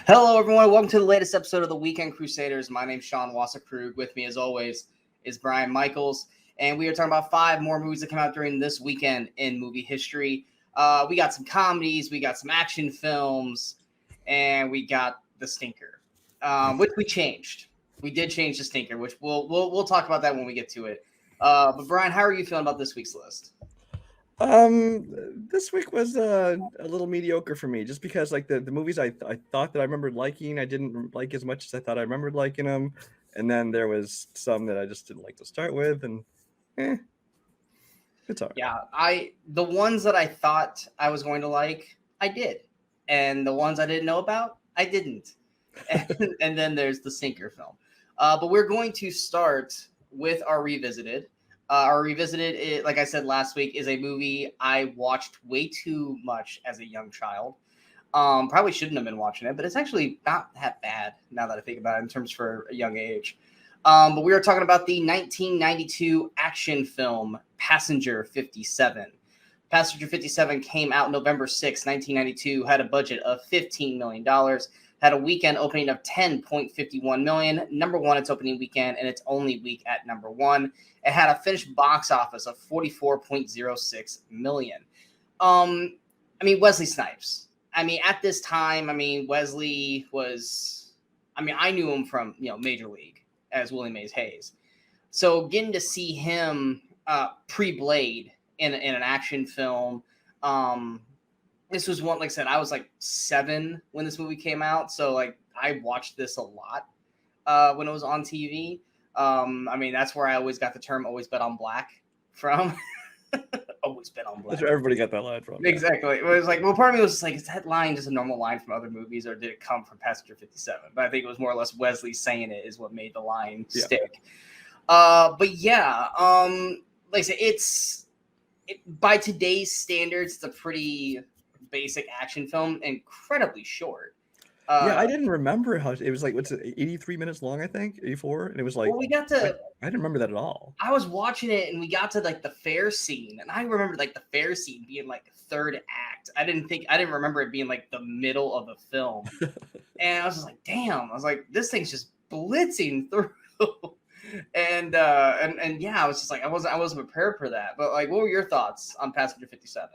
Hello, everyone. Welcome to the latest episode of the Weekend Crusaders. My name's Sean Wasserkrug. With me, as always, is Brian Michaels. And we are talking about 5 more movies that come out during this weekend in movie history. We got some comedies, we got some action films, and we got the stinker, which we changed. We did change the stinker, which we'll talk about that when we get to it. But Brian, how are you feeling about this week's list? This week was a little mediocre for me, just because like the movies I thought that I remembered liking, I didn't like as much as I thought I remembered liking them, and then there was some that I just didn't like to start with, and it's all right. Yeah, the ones that I thought I was going to like, I did, and the ones I didn't know about, I didn't. And then there's the stinker film. But we're going to start with our Revisited. Our Revisited, like I said last week, is a movie I watched way too much as a young child. Probably shouldn't have been watching it, but it's actually not that bad now that I think about it in terms for a young age. But we are talking about the 1992 action film Passenger 57. Passenger 57 came out November 6, 1992, had a budget of $15 million. Had a weekend opening of $10.51 million. Number one, its opening weekend, and its only week at number one. It had a finished box office of $44.06 million. Wesley Snipes. At this time, Wesley was, I knew him from, Major League as Willie Mays Hayes. So getting to see him pre-Blade in an action film, this was one, like I said, I was like 7 when this movie came out. So like I watched this a lot when it was on TV. That's where I always got the term "always bet on black" from. Always bet on black. That's where everybody got that line from. Exactly. It was like, well, part of me was just like, is that line just a normal line from other movies, or did it come from Passenger 57? But I think it was more or less Wesley saying it is what made the line stick. Like I said, by today's standards, it's a pretty basic action film, incredibly short. I didn't remember how it was like. What's it? 83 minutes long, I think, 84, and it was like. Well, we got to. I didn't remember that at all. I was watching it, and we got to like the fair scene, and I remember like the fair scene being like third act. I didn't remember it being like the middle of the film, and I was just like, damn. I was like, this thing's just blitzing through. And yeah, I was just like, I wasn't prepared for that. But like, what were your thoughts on Passenger 57?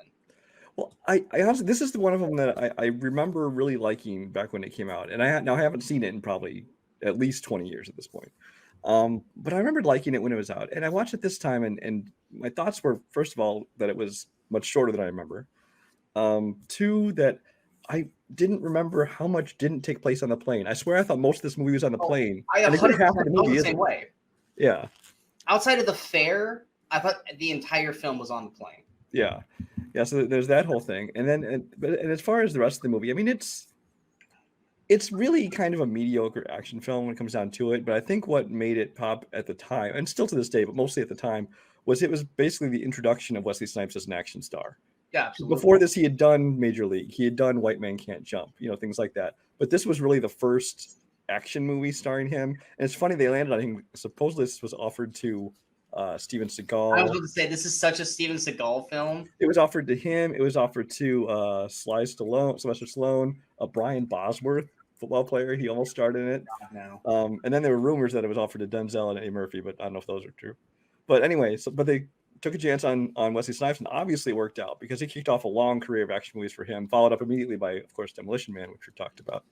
Well, I honestly, this is one of them that I remember really liking back when it came out, and I haven't seen it in probably at least 20 years at this point. But I remembered liking it when it was out, and I watched it this time, and my thoughts were, first of all, that it was much shorter than I remember. 2, that I didn't remember how much didn't take place on the plane. I swear I thought most of this movie was on the plane. I 100% half of the movie the same way. Yeah. Outside of the fair, I thought the entire film was on the plane. Yeah. So there's that whole thing, and then but as far as the rest of the movie, it's really kind of a mediocre action film when it comes down to it. But I think what made it pop at the time, and still to this day, but mostly at the time, was it was basically the introduction of Wesley Snipes as an action star. Yeah, absolutely. Before this, he had done Major League, he had done White Man Can't Jump, things like that. But this was really the first action movie starring him, and it's funny they landed on him. Supposedly, this was offered to Steven Seagal. I was going to say, this is such a Steven Seagal film. It was offered to him. It was offered to Sylvester Stallone, Brian Bosworth, football player. He almost starred in it. No. And then there were rumors that it was offered to Denzel and Eddie Murphy, but I don't know if those are true. But anyway, but they took a chance on Wesley Snipes, and obviously it worked out because he kicked off a long career of action movies for him, followed up immediately by, of course, Demolition Man, which we talked about.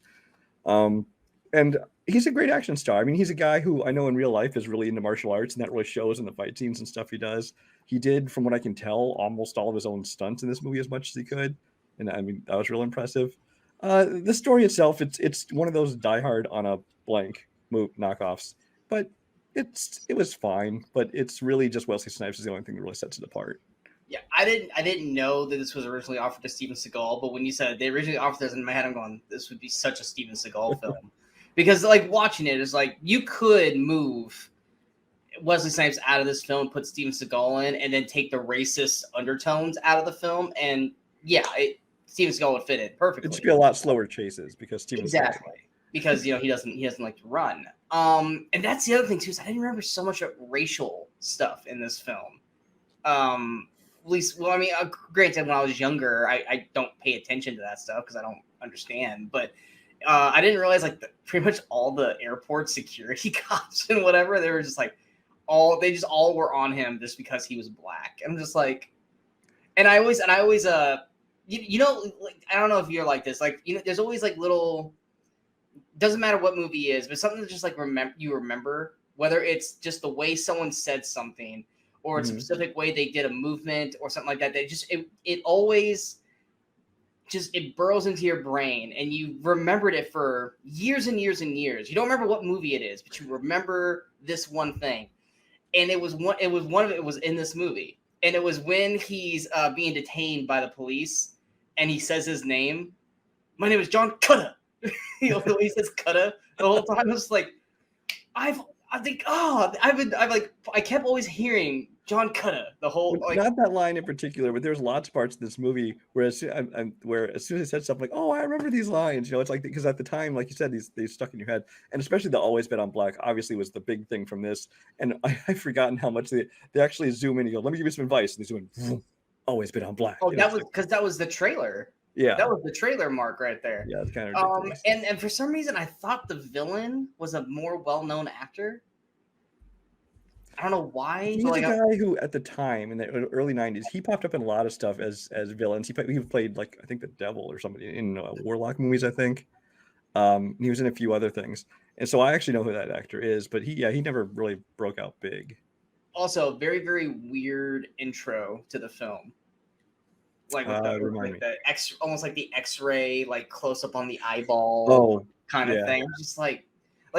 And he's a great action star. He's a guy who I know in real life is really into martial arts, and that really shows in the fight scenes and stuff he does. He did, from what I can tell, almost all of his own stunts in this movie as much as he could. And that was real impressive. The story itself, it's one of those Die Hard on a blank knockoffs, but it was fine. But it's really just Wesley Snipes is the only thing that really sets it apart. Yeah, I didn't know that this was originally offered to Steven Seagal, but when you said they originally offered this, in my head, I'm going, this would be such a Steven Seagal film. Because like watching it is like, you could move Wesley Snipes out of this film, put Steven Seagal in, and then take the racist undertones out of the film, and yeah, Steven Seagal would fit it perfectly. It'd just be a lot slower chases because Steven exactly because he doesn't like to run. And that's the other thing too, is I didn't remember so much of racial stuff in this film. At least, granted, when I was younger, I don't pay attention to that stuff because I don't understand, but I didn't realize like pretty much all the airport security cops and whatever, they were just like they just all were on him just because he was black. I'm just like, and I always you know, like, I don't know if you're like this, like, you know, there's always like little, doesn't matter what movie it is, but something that just like remember, whether it's just the way someone said something or it's a specific way they did a movement or something like that. They just it always just it burrows into your brain and you remembered it for years and years and years. You don't remember what movie it is, but you remember this one thing. And it was in this movie. And it was when he's being detained by the police and he says his name. My name is John Cutter. He says Cutter the whole time. I was like, I kept always hearing John Cutter the whole, like, not that line in particular, but there's lots of parts of this movie where as soon as I said something like, oh, I remember these lines, you know, it's like, because at the time, like you said, they stuck in your head, and especially the Always Bet on Black obviously was the big thing from this. And I've forgotten how much they actually zoom in and go, let me give you some advice, and they zoom in, Always Bet on Black. Oh, that was because that was the trailer. Yeah, that was the trailer mark right there. Yeah, it's kind of ridiculous. And for some reason I thought the villain was a more well-known actor. I don't know why. He's a guy who, at the time in the early '90s, he popped up in a lot of stuff as villains. He played like, I think, the devil or somebody in Warlock movies, I think. He was in a few other things, and so I actually know who that actor is. But he never really broke out big. Also, very, very weird intro to the film. Like with almost like the X-ray, like close up on the eyeball, kind of thing. Just like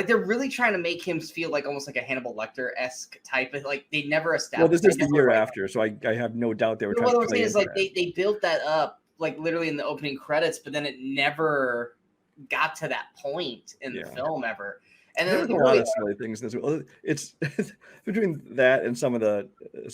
they're really trying to make him feel like almost like a Hannibal Lecter-esque type of, like, they never established. Well, this is the year after, so I have no doubt they were trying to play. What I'm saying is, like, they built that up like literally in the opening credits, but then it never got to that point in the film ever. And then there's a lot of silly things. It's between that and some of the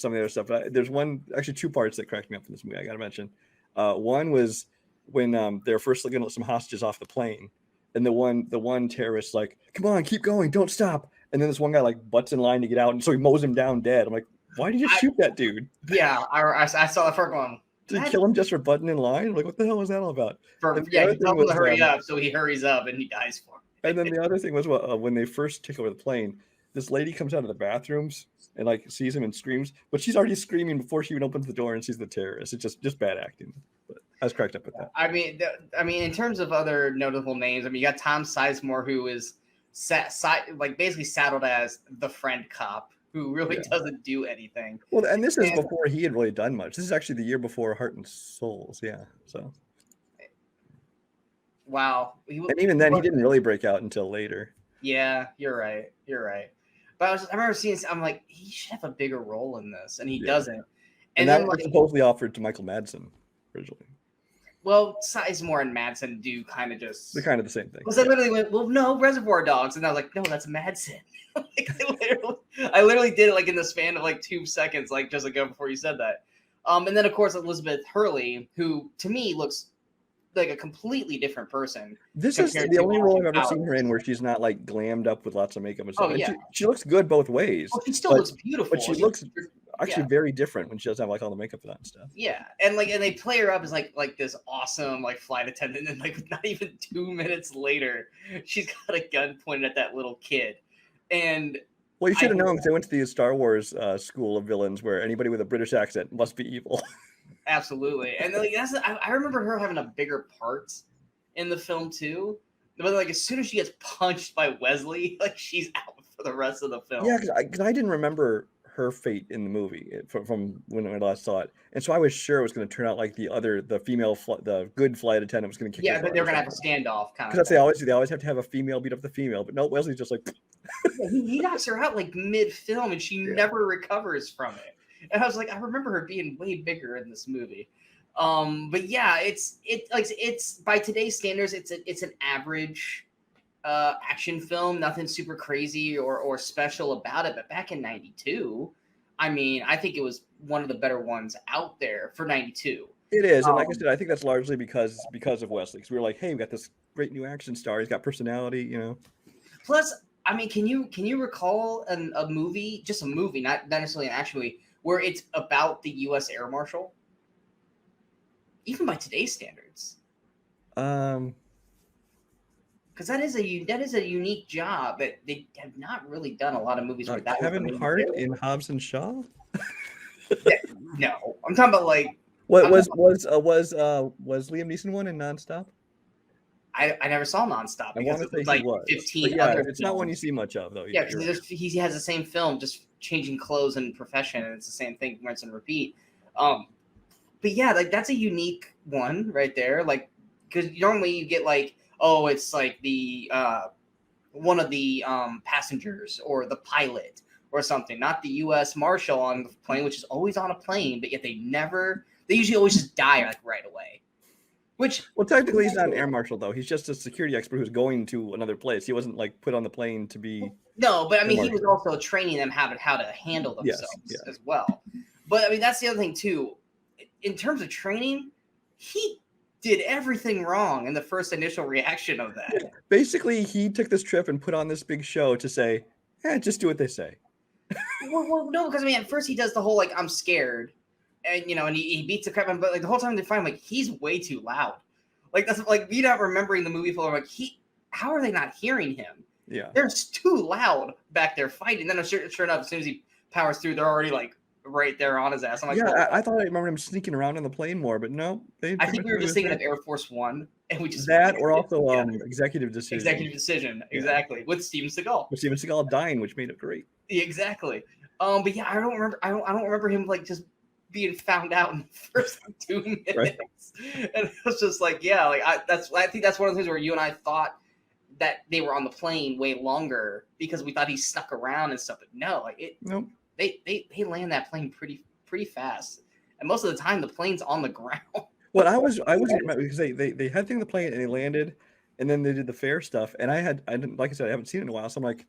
other stuff. There's actually two parts that cracked me up in this movie I got to mention. One was when they're first looking at some hostages off the plane. And the one terrorist like, come on, keep going, don't stop. And then this one guy like butts in line to get out, and so he mows him down dead. I'm like, why did you shoot that dude? Yeah, I saw the first one. Did he kill him just for butting in line? Like, what the hell was that all about? He told him to hurry up, so he hurries up and he dies for him. And then the other thing was when they first take over the plane, this lady comes out of the bathrooms and like sees him and screams, but she's already screaming before she even opens the door and sees the terrorist. It's just bad acting. But I was cracked up with that. I mean, in terms of other notable names, I mean, you got Tom Sizemore, who is basically saddled as the friend cop, who really doesn't do anything. Well, and this is before he had really done much. This is actually the year before Heart and Souls. Yeah, so. Wow. And even then, he didn't really break out until later. Yeah, you're right. But I remember seeing, I'm like, he should have a bigger role in this, and he doesn't. And that was supposedly offered to Michael Madsen originally. Well, Sizemore and Madsen do kind of just... They're kind of the same thing. Because I literally went, well, no, Reservoir Dogs. And I was like, no, that's Madsen. I literally did it like in the span of like 2 seconds, like just ago before you said that. And then, of course, Elizabeth Hurley, who to me looks like a completely different person. This is the only role I've ever seen her in where she's not like glammed up with lots of makeup and stuff. She looks good both ways. Well, she still looks beautiful. But she looks actually very different when she doesn't have like all the makeup and stuff. Yeah, and they play her up as like this awesome like flight attendant, and like not even 2 minutes later, she's got a gun pointed at that little kid. And well, you should have known because I went to the Star Wars school of villains where anybody with a British accent must be evil. Absolutely, and like I remember her having a bigger part in the film too. But like as soon as she gets punched by Wesley, like she's out for the rest of the film. Yeah, because I didn't remember her fate in the movie from when I last saw it, and so I was sure it was going to turn out like the female, the good flight attendant was going to kick. Yeah, but they're going to have a standoff kind of. Because they always have to have a female beat up the female, but no, Wesley's just like. he knocks her out like mid-film, and she never recovers from it. And I was like, I remember her being way bigger in this movie. But yeah, it's by today's standards, it's an average action film, nothing super crazy or special about it. But back in '92, I mean, I think it was one of the better ones out there for '92. It is, and like I said, I think that's largely because of Wesley. Because we were like, hey, we got this great new action star. He's got personality, you know. Plus, I mean, can you recall a movie, just a movie, not necessarily an action movie, where it's about the U.S. Air Marshal? Even by today's standards. because that is a unique job that they have not really done a lot of movies where that Kevin was the Hart main in Hobbs and Shaw. No, I'm talking about like What was Liam Neeson one in Nonstop? I never saw Nonstop I because want it to was say he like was. 15 But yeah, other it's not one you films. see much of though. Yeah, because he has the same film, just changing clothes and profession, and it's the same thing, rinse and repeat. But yeah, like that's a unique one right there. Like, because normally you get like, oh, it's like the one of the passengers or the pilot or something, not the U.S. Marshal on the plane, which is always on a plane, but yet they usually always just die like right away. Which, well, technically he's not an air marshal though. He's just a security expert who's going to another place. He wasn't like put on the plane to be. No, but I mean, he was also training them how to handle themselves as well. But I mean, that's the other thing too. In terms of training, he did everything wrong in the first initial reaction of that. Yeah. Basically, he took this trip and put on this big show to say, just do what they say. Well, no, because I mean, at first he does the whole like I'm scared, and and he beats the crap, but like the whole time they find him, like he's way too loud. Like that's like me not remembering the movie full of like how are they not hearing him? Yeah, they're too loud back there fighting. Then sure enough, as soon as he powers through, they're already like right there on his ass. I'm like, I thought I remember him sneaking around on the plane more, but no. I think we were just thinking of Air Force One, and we just that or also Executive Decision. Executive Decision, exactly, with Steven Seagal. With Steven Seagal dying, which made it great. Exactly. But yeah, I don't remember him like just being found out in the first 2 minutes. Right. And it was just like, yeah, like I think that's one of the things where you and I thought that they were on the plane way longer because we thought he snuck around and stuff. But no, like nope. They land that plane pretty fast, and most of the time the plane's on the ground. Well, I was because they had thing the plane and they landed, and then they did the fair stuff, and I didn't, like I said, I haven't seen it in a while, so I'm like,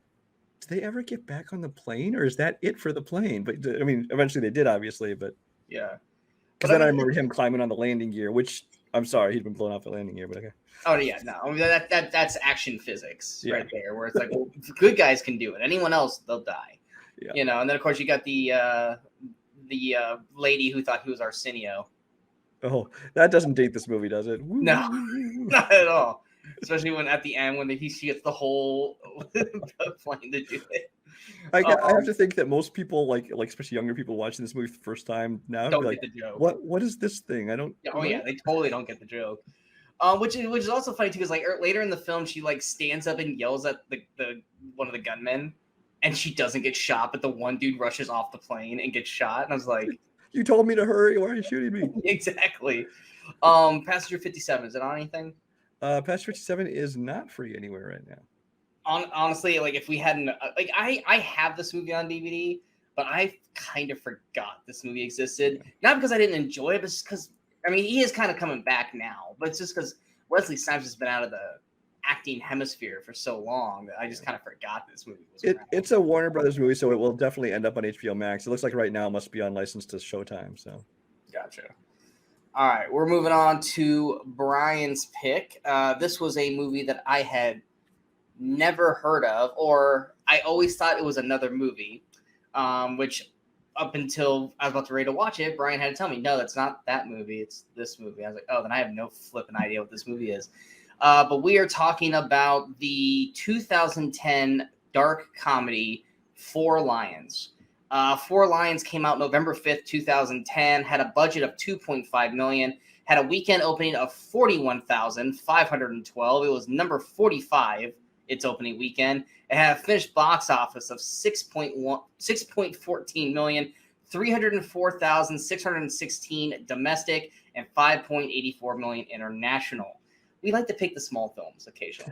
did they ever get back on the plane, or is that it for the plane? But I mean, eventually they did, obviously, but yeah. Because then I remember him climbing on the landing gear, which I'm sorry, he'd been blown off the landing gear, but okay. Oh yeah, no, I mean, that's action physics right there, where it's like, well, good guys can do it. Anyone else, they'll die. Yeah. And then of course you got the lady who thought he was Arsenio. Oh, that doesn't date this movie, does it? No, not at all. Especially when at the end when she gets the whole plane to do it. I have to think that most people, like especially younger people watching this movie for the first time now, don't get the joke. What is this thing? I don't. Oh yeah, they totally don't get the joke. Which is also funny too, because like later in the film, she like stands up and yells at the one of the gunmen, and she doesn't get shot, but the one dude rushes off the plane and gets shot, and I was like, "You told me to hurry. Why are you shooting me?" Exactly. Passenger 57, is it on anything? Passenger 57 is not free anywhere right now. Honestly, like if we hadn't, like I have this movie on DVD, but I kind of forgot this movie existed. Not because I didn't enjoy it, but just because I mean he is kind of coming back now. But it's just because Wesley Snipes has been out of the acting hemisphere for so long that I just kind of forgot this movie was around. It's a Warner Brothers movie, so it will definitely end up on HBO Max. It looks like right now it must be on license to Showtime. So, gotcha. All right, we're moving on to Brian's pick. This was a movie that I had never heard of, or I always thought it was another movie, which up until I was about to ready to watch it, Brian had to tell me, no, that's not that movie, it's this movie. I was like, oh, then I have no flipping idea what this movie is. But we are talking about the 2010 dark comedy Four Lions. Four Lions came out November 5th, 2010, had a budget of $2.5 million, had a weekend opening of 41,512. It was number 45 its opening weekend. It had a finished box office of 6.14 million, 304,616 domestic, and 5.84 million international. We like to pick the small films occasionally.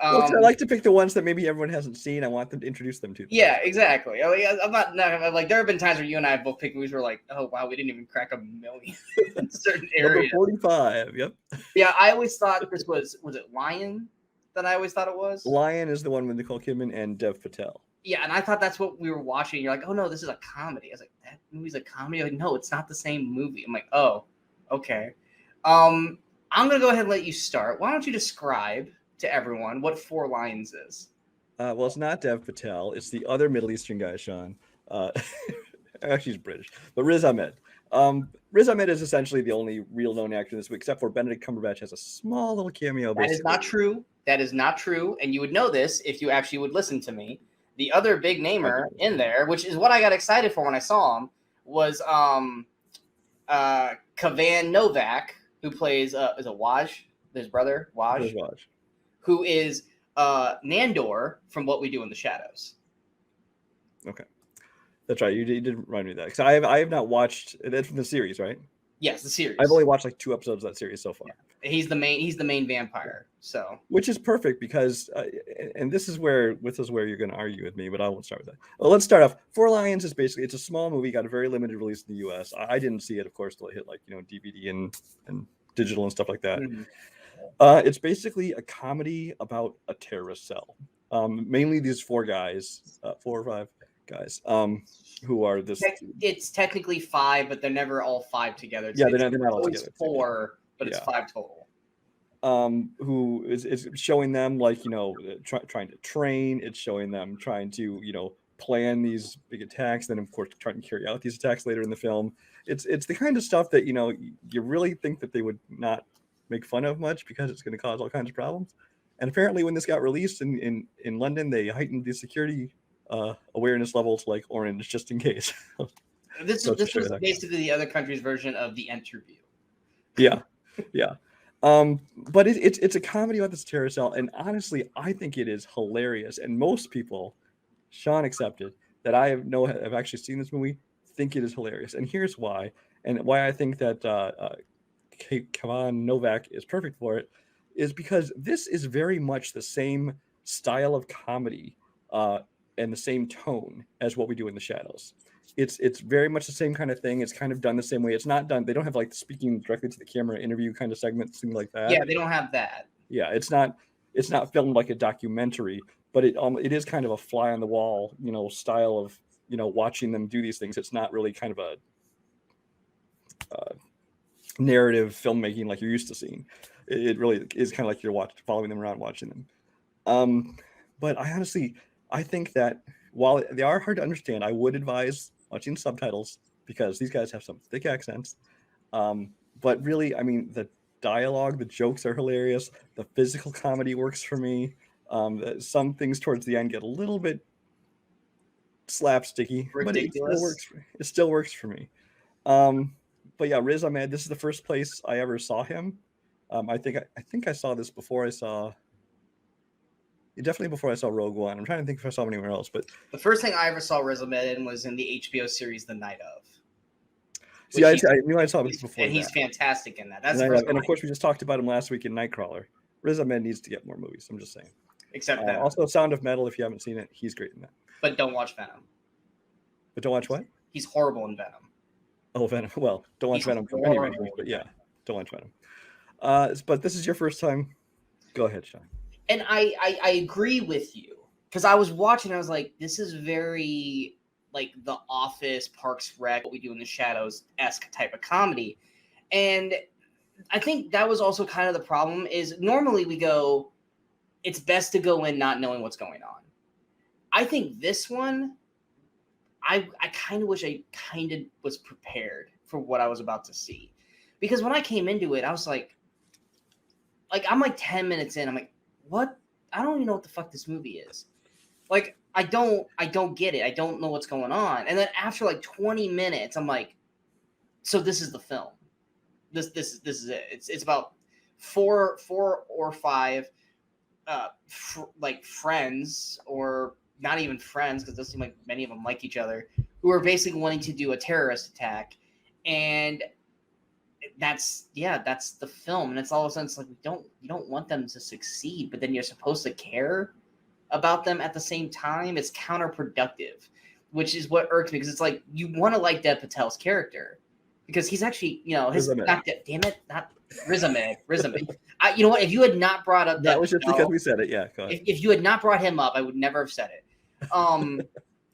I like to pick the ones that maybe everyone hasn't seen. I want them to introduce them to them. Yeah, exactly. I'm not like there have been times where you and I have both picked movies where like, oh wow, we didn't even crack 1 million in certain areas. Number 45. Yep. Yeah, I always thought this was it Lion that I always thought it was. Lion is the one with Nicole Kidman and Dev Patel. Yeah, and I thought that's what we were watching. You're like, oh no, this is a comedy. I was like, that movie's a comedy. I'm like, no, it's not the same movie. I'm like, oh, okay. I'm gonna go ahead and let you start. Why don't you describe to everyone what Four Lions is? Well, it's not Dev Patel. It's the other Middle Eastern guy, Sean. Actually, he's British, but Riz Ahmed. Riz Ahmed is essentially the only real known actor in this week, except for Benedict Cumberbatch has a small little cameo. That is not true. That is not true, and you would know this if you actually would listen to me. The other big namer in there, which is what I got excited for when I saw him, was Kavan Novak, who plays is it Waj, his brother Waj, who is Nandor from What We Do in the Shadows. Okay, that's right. You did remind me of that because I have not watched. That's from the series, right? Yes, the series. I've only watched like 2 episodes of that series so far. Yeah. He's the main vampire. So, which is perfect because, and this is where you're going to argue with me, but I won't start with that. Well, let's start off. Four Lions is basically, it's a small movie, got a very limited release in the U.S. I didn't see it, of course, till it hit like DVD and digital and stuff like that. Mm-hmm. It's basically a comedy about a terrorist cell. Mainly these 4 guys, 4 or 5 guys, who are this. It's technically 5, but they're never all 5 together. They're not all together. 4, but it's 5 total. Who is showing them like trying to train. It's showing them trying to plan these big attacks. Then of course trying to carry out these attacks later in the film. It's the kind of stuff that you really think that they would not make fun of much because it's going to cause all kinds of problems. And apparently when this got released in London, they heightened the security awareness level to like orange just in case. This was basically the other country's version of The Interview. Yeah. But it's a comedy about this terror cell, and honestly, I think it is hilarious. And most people, Sean accepted, that I have actually seen this movie, think it is hilarious. And here's why, and why I think that Kavan Novak is perfect for it, is because this is very much the same style of comedy and the same tone as What We Do in the Shadows. It's very much the same kind of thing. It's kind of done the same way. It's not done. They don't have like speaking directly to the camera interview kind of segments, things like that. Yeah, they don't have that. Yeah, it's not filmed like a documentary, but it is kind of a fly on the wall, style of watching them do these things. It's not really kind of a narrative filmmaking like you're used to seeing. It really is kind of like you're following them around, watching them. But I think that while they are hard to understand, I would advise watching subtitles because these guys have some thick accents. But really, I mean, the dialogue, the jokes are hilarious. The physical comedy works for me. Some things towards the end get a little bit slapsticky, ridiculous. But it still works for me. But yeah, Riz Ahmed, this is the first place I ever saw him. I think I saw this before I saw. Definitely before I saw Rogue One. I'm trying to think if I saw him anywhere else, but the first thing I ever saw Riz Ahmed in was in the HBO series The Night Of. See, I saw this before. And he's fantastic in that. That's and of course we just talked about him last week in Nightcrawler. Riz Ahmed needs to get more movies. I'm just saying. Except that. Also, Sound of Metal. If you haven't seen it, he's great in that. But don't watch Venom. But don't watch what? He's horrible in Venom. Oh, Venom. Well, don't watch Venom for any reason, but yeah, don't watch Venom. But this is your first time. Go ahead, Sean. And I agree with you because I was watching. I was like, this is very like The Office, Parks Rec, What We Do in the Shadows-esque type of comedy. And I think that was also kind of the problem is normally we go, it's best to go in not knowing what's going on. I think this one, I kind of wish I kind of was prepared for what I was about to see. Because when I came into it, I was like I'm like 10 minutes in, I'm like, what? I don't even know what the fuck this movie is. Like, I don't get it. I don't know what's going on. And then after like 20 minutes, I'm like, so this is the film. This is it. It's about four or five like friends, or not even friends, because it doesn't seem like many of them like each other, who are basically wanting to do a terrorist attack. And that's the film. And it's all of a sudden it's like you don't want them to succeed, but then you're supposed to care about them at the same time. It's counterproductive, which is what irks me, because it's like you want to like Dev Patel's character because he's actually, his not Riz Ahmed. You know what? If you had not brought up that was just because we said it. Yeah, go ahead. If you had not brought him up, I would never have said it.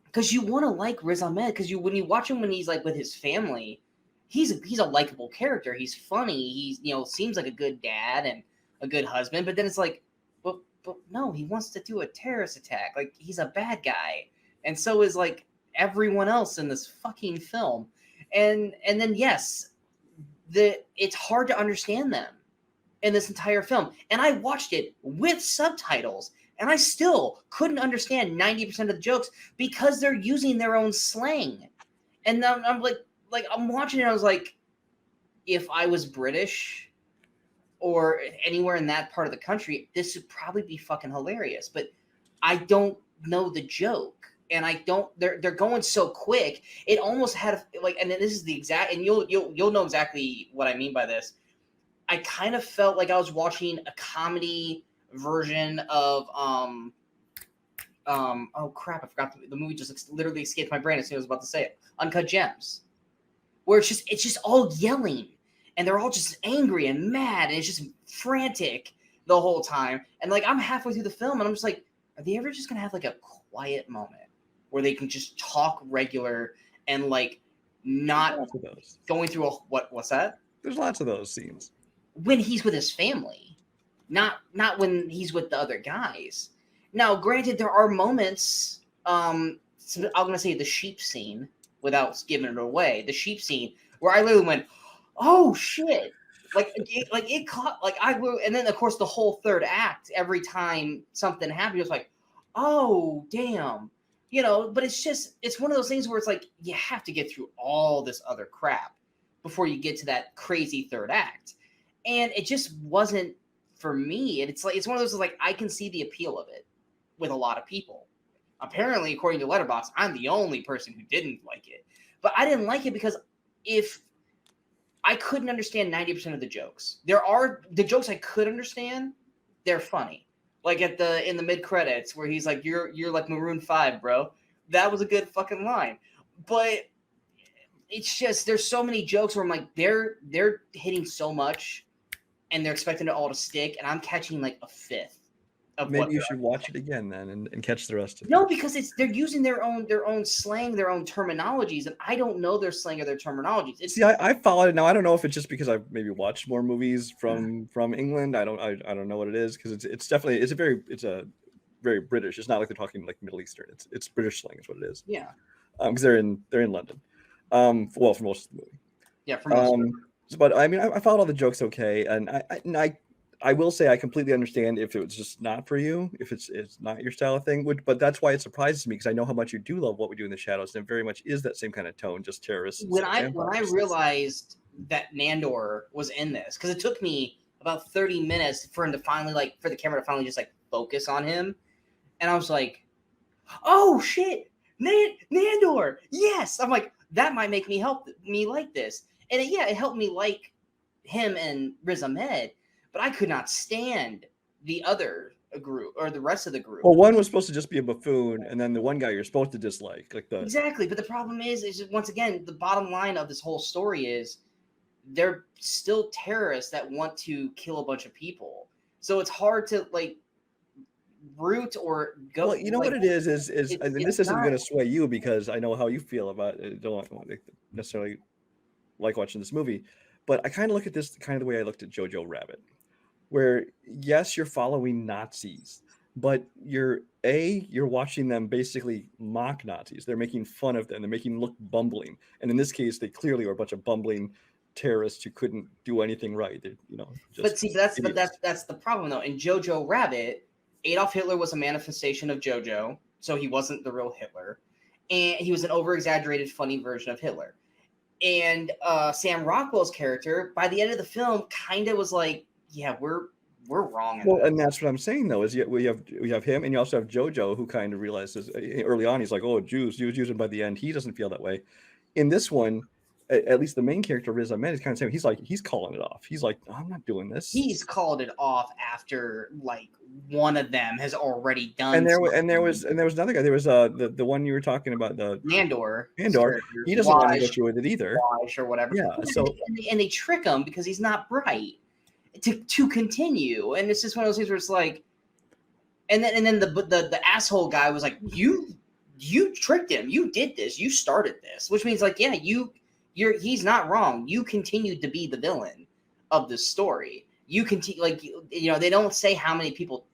Because you want to like Riz Ahmed, because when you watch him when he's like with his family, he's a likable character. He's funny. He's seems like a good dad and a good husband. But then it's like, but no, he wants to do a terrorist attack. Like, he's a bad guy, and so is like everyone else in this fucking film. And then yes, it's hard to understand them. in this entire film. And I watched it with subtitles, and I still couldn't understand 90% of the jokes because they're using their own slang. And then I'm like I'm watching it, I was like, if I was British or anywhere in that part of the country, this would probably be fucking hilarious. But I don't know the joke, and I don't. They're going so quick. It almost had like, and this is the exact, and you'll know exactly what I mean by this. I kind of felt like I was watching a comedy version of oh crap, I forgot the movie just literally escaped my brain as soon as I was about to say it. Uncut Gems, where it's just all yelling, and they're all just angry and mad, and it's just frantic the whole time. And like I'm halfway through the film, and I'm just like, are they ever just gonna have like a quiet moment where they can just talk regular and like not going through a what's that? There's lots of those scenes. When he's with his family, not when he's with the other guys. Now, granted, there are moments. I'm gonna say the sheep scene without giving it away. The sheep scene where I literally went, "Oh shit!" Like it caught. Like and then of course the whole third act. Every time something happened, it was like, "Oh damn." But it's one of those things where it's like you have to get through all this other crap before you get to that crazy third act. And it just wasn't for me. And it's one of those like I can see the appeal of it with a lot of people. Apparently, according to Letterboxd, I'm the only person who didn't like it. But I didn't like it because if I couldn't understand 90% of the jokes. There are the jokes I could understand, they're funny. Like in the mid credits where he's like, "You're like Maroon 5, bro." That was a good fucking line. But it's just there's so many jokes where I'm like, they're hitting so much and they're expecting it all to stick, and I'm catching like a fifth of Maybe you should watch it again then and catch the rest of it. No, because they're using their own slang, their own terminologies, and I don't know their slang or their terminologies. See, I followed it now. I don't know if it's just because I've maybe watched more movies from England. I don't know what it is, because it's a very British. It's not like they're talking like Middle Eastern. It's British slang is what it is. Yeah. Because they're in London. Well, for most of the movie. Yeah, for most of the movie. But I mean, I followed all the jokes okay, and I will say I completely understand if it was just not for you, if it's not your style of thing. But that's why it surprises me, because I know how much you do love What We Do in the Shadows, and it very much is that same kind of tone, just terrorists. When I realized that Nandor was in this, because it took me about 30 minutes for him to finally for the camera to finally just like focus on him, and I was like, "Oh shit, Nandor! Yes!" I'm like, that might make me like this. And it helped me like him and Riz Ahmed, but I could not stand the other group or the rest of the group. Well, one was supposed to just be a buffoon, and then the one guy you're supposed to dislike. Exactly, but the problem is once again, the bottom line of this whole story is they're still terrorists that want to kill a bunch of people. So it's hard to root or go. Well, you know what it is, and this isn't going to sway you because I know how you feel about it. Don't necessarily like watching this movie, but I kind of look at this kind of the way I looked at Jojo Rabbit, where yes, you're following Nazis, but you're watching them basically mock Nazis. They're making fun of them. They're making them look bumbling, and in this case, they clearly are a bunch of bumbling terrorists who couldn't do anything right. But see, that's the problem though. In Jojo Rabbit, Adolf Hitler was a manifestation of Jojo, so he wasn't the real Hitler, and he was an over-exaggerated, funny version of Hitler. And Sam Rockwell's character, by the end of the film, kind of was like, "Yeah, we're wrong." Well, and that's what I'm saying though. Is we have him, and you also have Jojo, who kind of realizes early on he's like, "Oh, Jews," and by the end he doesn't feel that way. In this one, at least the main character Riz Ahmed is kind of saying he's calling it off. He's like, "I'm not doing this." He's called it off after one of them has already done. And there was another guy. There was the one you were talking about, the Nandor. He doesn't want to go through with it either. Or whatever. Yeah. So and they trick him because he's not bright to continue. And it's just one of those things where it's like, and then the asshole guy was like, you tricked him. You did this. You started this, which means yeah, he's not wrong. You continued to be the villain of this story. You continue, they don't say how many people,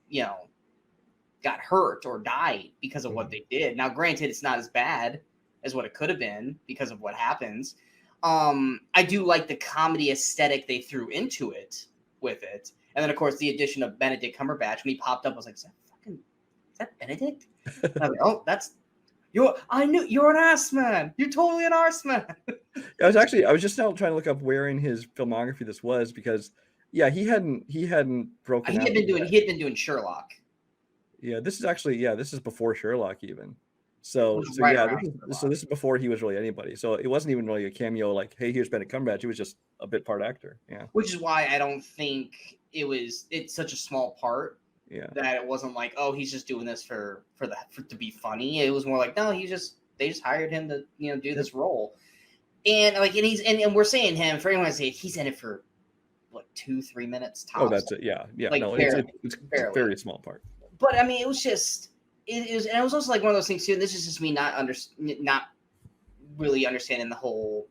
got hurt or died because of what they did. Now, granted, it's not as bad as what it could have been because of what happens. I do like the comedy aesthetic they threw into it with it. And then, of course, the addition of Benedict Cumberbatch, when he popped up, I was like, is that Benedict? I was like, oh, I knew you're an ass man. You're totally an arse man. I was just now trying to look up where in his filmography this was, because he hadn't broken He out. had been doing Sherlock. Yeah, this is before Sherlock even. So Right this is before he was really anybody. So it wasn't even really a cameo like, hey, here's Benedict Cumberbatch. He was just a bit part actor. Yeah. Which is why I don't think it's such a small part. Yeah. That it wasn't like, oh, he's just doing this for to be funny. It was more like, no, they just hired him to do this role. And like, and we're saying him, for anyone to say, he's in it for what, 2-3 minutes tops. Oh, that's it. Yeah. Like, no, barely, it's a very small part. But I mean, it was just and it was also like one of those things too. And this is just me not really understanding the whole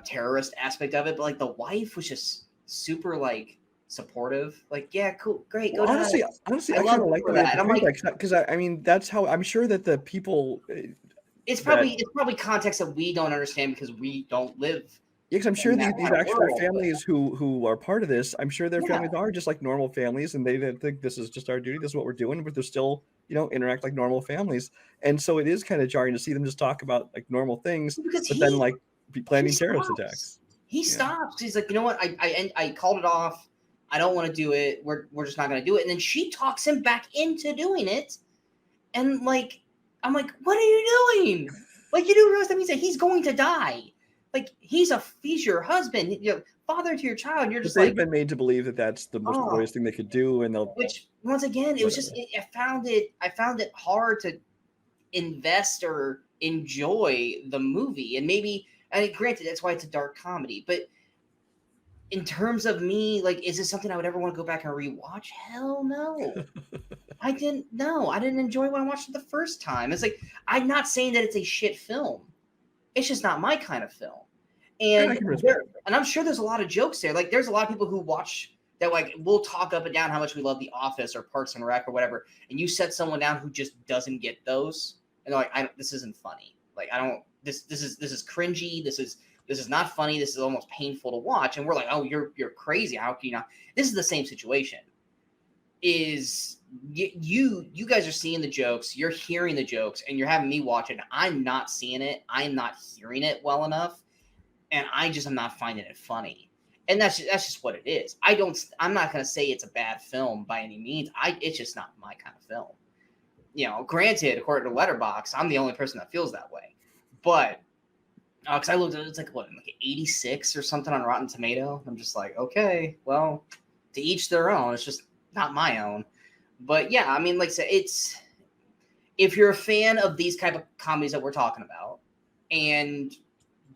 terrorist aspect of it. But like, the wife was just super like supportive. Like, yeah, cool, great. Well, honestly, I kind of like that. I'm like, because I mean, that's how I'm sure that the people. It's probably context that we don't understand because we don't live. Yeah, because I'm sure these actual families who are part of this, I'm sure their families are just like normal families, and they think this is just our duty, this is what we're doing, but they're still, interact like normal families. And so it is kind of jarring to see them just talk about like normal things, but then like planning terrorist attacks. He stops. He's like, you know what? I called it off. I don't want to do it. We're just not going to do it. And then she talks him back into doing it. And like, I'm like, what are you doing? Like, you do realize that means that he's going to die. Like, he's your husband, father to your child. And you're just they've been made to believe that that's the most glorious thing they could do, and they'll. Which once again, it was just I found it hard to invest or enjoy the movie, and maybe, and granted, that's why it's a dark comedy, but in terms of me, like, is this something I would ever want to go back and rewatch? Hell no. I didn't enjoy when I watched it the first time. It's like, I'm not saying that it's a shit film. It's just not my kind of film. And I'm sure there's a lot of jokes there. Like, there's a lot of people who watch that, like, we'll talk up and down how much we love The Office or Parks and Rec or whatever. And you set someone down who just doesn't get those, and they're like, this isn't funny. Like, this is cringy. This is not funny. This is almost painful to watch. And we're like, oh, you're crazy. How can you not? This is the same situation. Is you guys are seeing the jokes, you're hearing the jokes, and you're having me watch it. I'm not seeing it. I'm not hearing it well enough, and I just am not finding it funny. And that's just what it is. I'm not going to say it's a bad film by any means. It's just not my kind of film. Granted, according to Letterboxd, I'm the only person that feels that way. But because I looked at it, it's like 86 or something on Rotten Tomato. I'm just like, okay, well, to each their own. It's just not my own. But yeah, I mean, like I said, if you're a fan of these type of comedies that we're talking about, and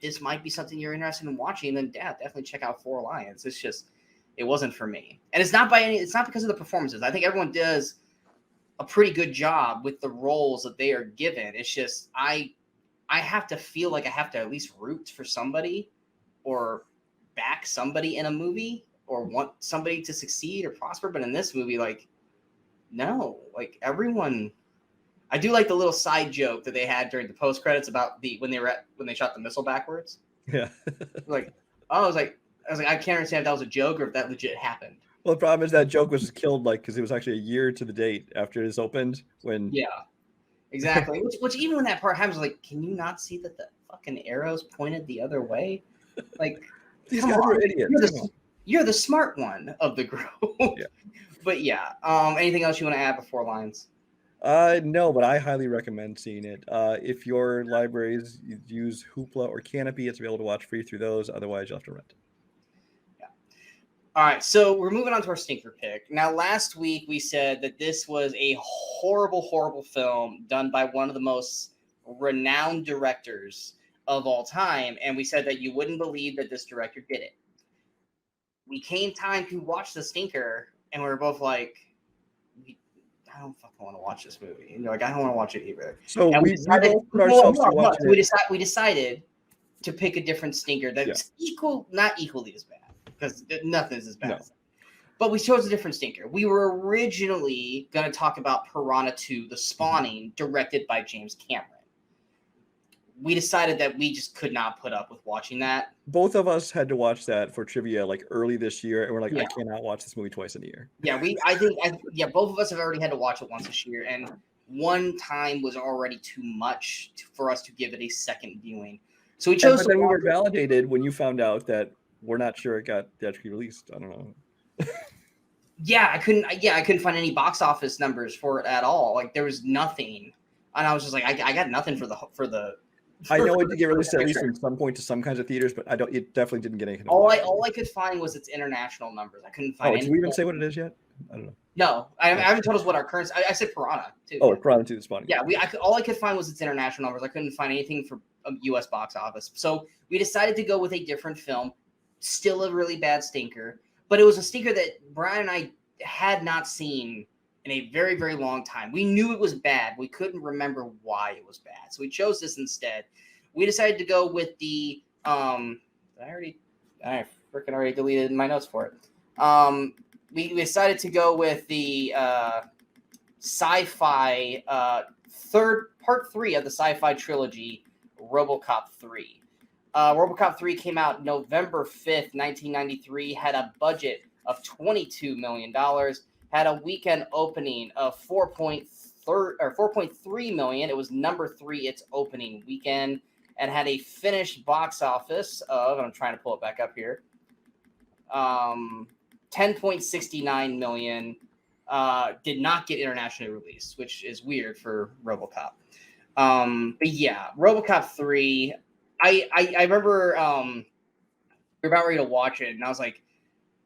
this might be something you're interested in watching, then definitely check out Four Lions. It's just, it wasn't for me. And it's not because of the performances. I think everyone does a pretty good job with the roles that they are given. It's just, I have to feel like I have to at least root for somebody or back somebody in a movie or want somebody to succeed or prosper. But in this movie, like, no, like, everyone. I do like the little side joke that they had during the post credits about when they shot the missile backwards. Yeah. I was like, I can't understand if that was a joke or if that legit happened. Well, the problem is that joke was killed, like, because it was actually a year to the date after it was opened. Yeah, exactly. which even when that part happens, like, can you not see that the fucking arrows pointed the other way? Like, these guys were idiots. You're the smart one of the group. Yeah. But yeah, anything else you want to add before Lines? No, but I highly recommend seeing it. If your libraries use Hoopla or Canopy, it's available to watch free through those. Otherwise, you'll have to rent it. Yeah. All right, so we're moving on to our stinker pick. Now, last week we said that this was a horrible, horrible film done by one of the most renowned directors of all time, and we said that you wouldn't believe that this director did it. We came time to watch the stinker, and we were both like, I don't fucking want to watch this movie. And you're like, I don't want to watch it either. So we decided to pick a different stinker that's not equally as bad, because nothing is as bad as that. But we chose a different stinker. We were originally going to talk about Piranha 2, The Spawning, directed by James Cameron. we decided that we just could not put up with watching that. Both of us had to watch that for trivia like early this year, and we're like, Yeah. I cannot watch this movie twice in a year. Yeah, both of us have already had to watch it once this year, and one time was already too much for us to give it a second viewing. So we chose. But then we were validated when you found out that we're not sure it got theatrically released. I don't know. Yeah, I couldn't find any box office numbers for it at all. Like there was nothing, and I was just like, I got nothing for the. I know it did get released at least at some point to some kinds of theaters, but it definitely didn't get anything. All I could find was its international numbers. I couldn't find. Did we even say what it is yet? I don't know. No, I haven't told us what our current. I said Piranha too. Oh, Piranha 2 is funny. Yeah, all I could find was its international numbers. I couldn't find anything for U.S. box office. So we decided to go with a different film. Still a really bad stinker, but it was a stinker that Brian and I had not seen in a very, very long time. We knew it was bad. We couldn't remember why it was bad. So we chose this instead. We decided to go with the I freaking already deleted my notes for it. We decided to go with the sci-fi part 3 of the sci-fi trilogy, Robocop 3. Robocop 3 came out November 5th, 1993, had a budget of $22 million, had a weekend opening of 4.3 million. It was number 3 its opening weekend, and had a finished box office of, I'm trying to pull it back up here, 10.69 million. Did not get internationally released, which is weird for Robocop. But yeah, Robocop 3, I remember we were about ready to watch it, and I was like,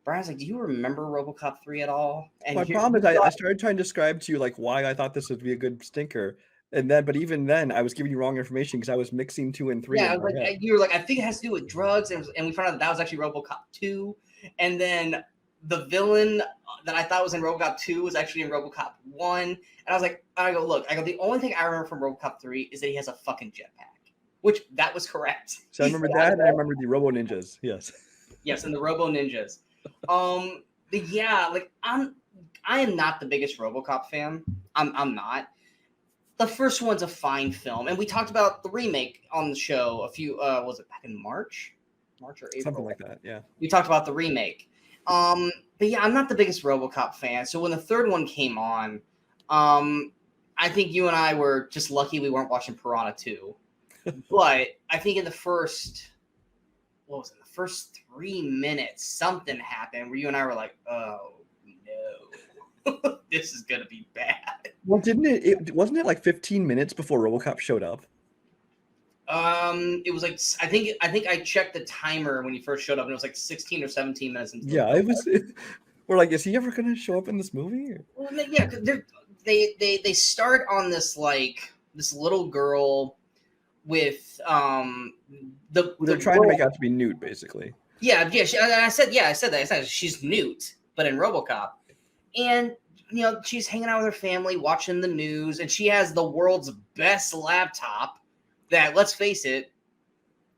Brian's like, do you remember Robocop 3 at all? And my problem is I started trying to describe to you like why I thought this would be a good stinker. But even then, I was giving you wrong information because I was mixing 2 and 3. Yeah, you were like, I think it has to do with drugs, and we found out that was actually Robocop 2. And then the villain that I thought was in Robocop 2 was actually in Robocop 1. And I was like, the only thing I remember from Robocop 3 is that he has a fucking jetpack, which that was correct. So I remember that, and I remember the Robo Ninjas. Yes. Yes, and the Robo Ninjas. But yeah, like I am not the biggest Robocop fan. I'm not. The first one's a fine film, and we talked about the remake on the show a few was it back in March or April? Something like that, yeah. We talked about the remake. But yeah, I'm not the biggest RoboCop fan. So when the third one came on, I think you and I were just lucky we weren't watching Piranha 2. But I think in the first 3 minutes, something happened where you and I were like, oh no, this is gonna be bad. Well, wasn't it like 15 minutes before RoboCop showed up? It was like I think I checked the timer when he first showed up, and it was like 16 or 17 minutes. Yeah, it was. We're like, is he ever going to show up in this movie? Well, yeah, they start on this like this little girl with they're trying to make out to be Newt, basically. Yeah. I said that. I said she's Newt, but in RoboCop, and she's hanging out with her family, watching the news, and she has the world's best laptop. That, let's face it,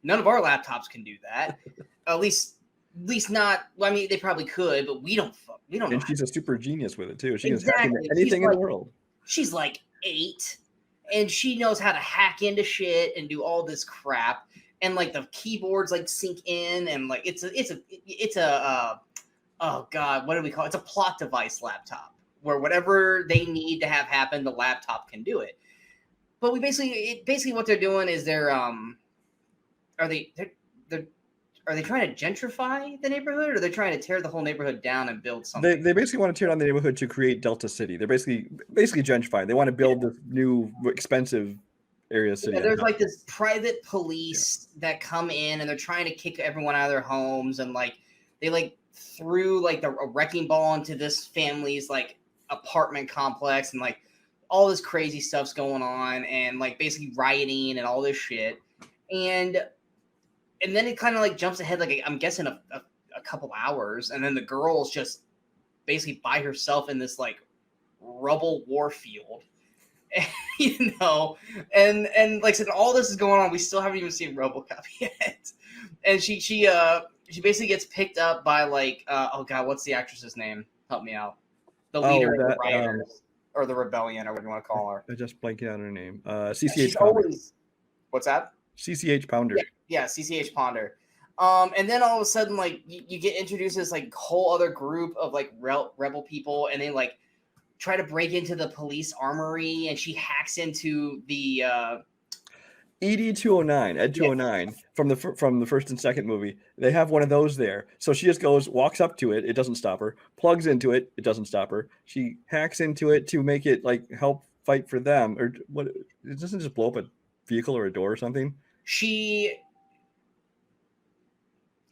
none of our laptops can do that. At least not. Well, I mean, they probably could, but we don't. And she's a super genius with it too. She can hack into anything in the world. She's like 8, and she knows how to hack into shit and do all this crap. And like the keyboards like sink in, and like it's a oh god, what do we call it? It's a plot device laptop where whatever they need to have happen, the laptop can do it. But we basically what they're doing is they're are they trying to gentrify the neighborhood, or are they trying to tear the whole neighborhood down and build something? They basically want to tear down the neighborhood to create Delta City. They're basically gentrifying. They want to build this new expensive area city. Yeah, there's like this private police that come in, and they're trying to kick everyone out of their homes, and like they like threw like a wrecking ball into this family's like apartment complex, and like all this crazy stuff's going on, and like basically rioting and all this shit. And then it kind of like jumps ahead, like I'm guessing a couple hours, and then the girl's just basically by herself in this like rubble war field, and like I said, all this is going on. We still haven't even seen RoboCop yet, and she basically gets picked up by like oh god, what's the actress's name? Help me out. The leader of the rioters. Or the rebellion, or what you want to call her. I just blanking on her name. CCH Comics. What's that? CCH Pounder. Yeah, CCH Ponder. And then all of a sudden, like you get introduced to this like whole other group of like rebel people, and they like try to break into the police armory, and she hacks into the ED 209, Ed 209 from the first and second movie. They have one of those there. So she just walks up to it. It doesn't stop her. Plugs into it. It doesn't stop her. She hacks into it to make it like help fight for them. Or what? It doesn't just blow up a vehicle or a door or something.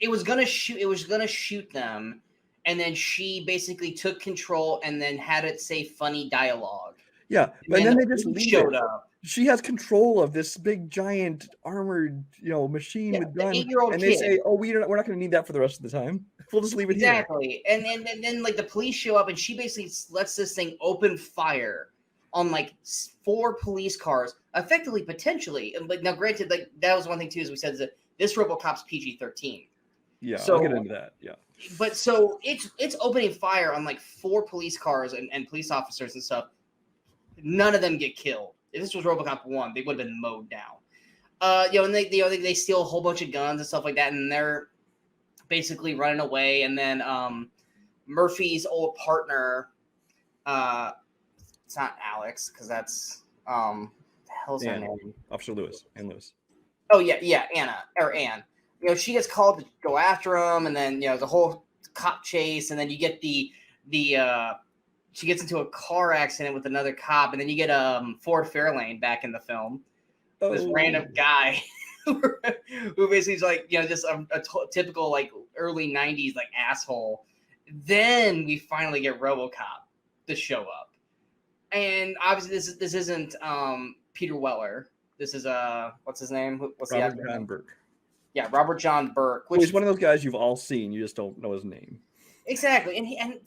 It was gonna shoot them, and then she basically took control and then had it say funny dialogue. Yeah, and then they just showed up. She has control of this big giant armored, machine with guns. And they say, "Oh, we're not going to need that for the rest of the time. We'll just leave it here." Exactly. And then like the police show up, and she basically lets this thing open fire on like 4 police cars, effectively, potentially. And like now, granted, like that was one thing too, as we said, is that this RoboCop's PG-13. Yeah, so, I'll get into that. Yeah. But so it's opening fire on like 4 police cars and police officers and stuff. None of them get killed. If this was RoboCop 1, they would have been mowed down. And they steal a whole bunch of guns and stuff like that, and they're basically running away. And then Murphy's old partner, it's not Alex, because that's the hell's her name? Officer Lewis, Ann Lewis. Oh yeah, Anne. She gets called to go after him, and then the whole cop chase, and then you get the she gets into a car accident with another cop, and then you get Ford Fairlane back in the film. This random guy who basically is like just a typical like early 90s like asshole. Then we finally get RoboCop to show up, and obviously this isn't Peter Weller. This is what's his name? What's Robert John Burke. Yeah, Robert John Burke. He's one of those guys you've all seen. You just don't know his name. Exactly, and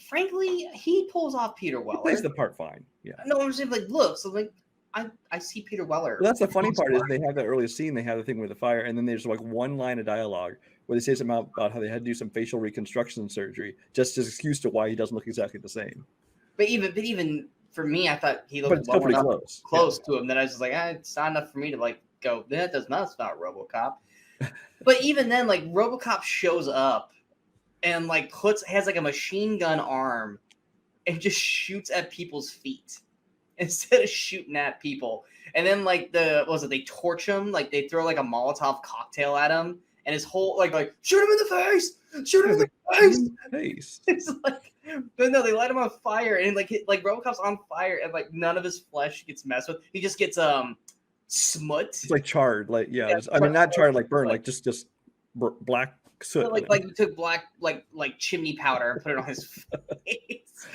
frankly, he pulls off Peter Weller. He plays the part fine. Yeah. No, I'm saying like, look, so like, I see Peter Weller. Well, that's the funny part is they have that early scene. They have the thing with the fire, and then there's like one line of dialogue where they say something about how they had to do some facial reconstruction surgery, just as excuse to why he doesn't look exactly the same. But even for me, I thought he looked pretty close to him. Then I was just like, it's not enough for me to like go. That's not RoboCop. But even then, like RoboCop shows up and like has like a machine gun arm and just shoots at people's feet instead of shooting at people. And then like they torch him, like they throw like a Molotov cocktail at him, and his whole like shoot him in the face. It's like, but no, they light him on fire, and like RoboCop's on fire, and like none of his flesh gets messed with. He just gets smut. It's like charred, like I mean not charred like burned, like just black soot. Like you took black like chimney powder and put it on his face.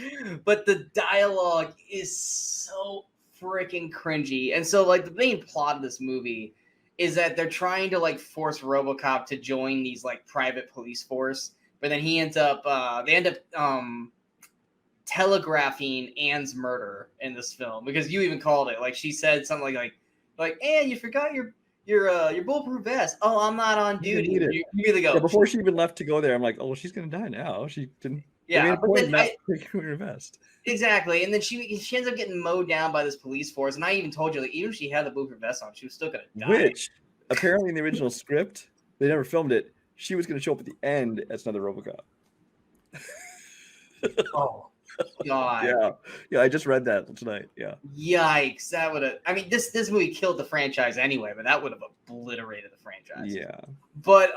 But the dialogue is so freaking cringy. And so like the main plot of this movie is that they're trying to like force RoboCop to join these like private police force, but then they end up telegraphing Anne's murder in this film, because you even called it. Like she said something like Anne, you forgot your bulletproof vest. Oh, I'm not on duty. You really go. Yeah, before she even left to go there, I'm like, oh, she's gonna die now. She didn't. Yeah, but then taking her vest. Exactly, and then she ends up getting mowed down by this police force. And I even told you, like, even if she had the bulletproof vest on, she was still gonna die. Which apparently in the original script, they never filmed it. She was gonna show up at the end as another RoboCop. Oh. God. Yeah. I just read that tonight. Yeah. Yikes! That would have. I mean, this movie killed the franchise anyway, but that would have obliterated the franchise. Yeah. But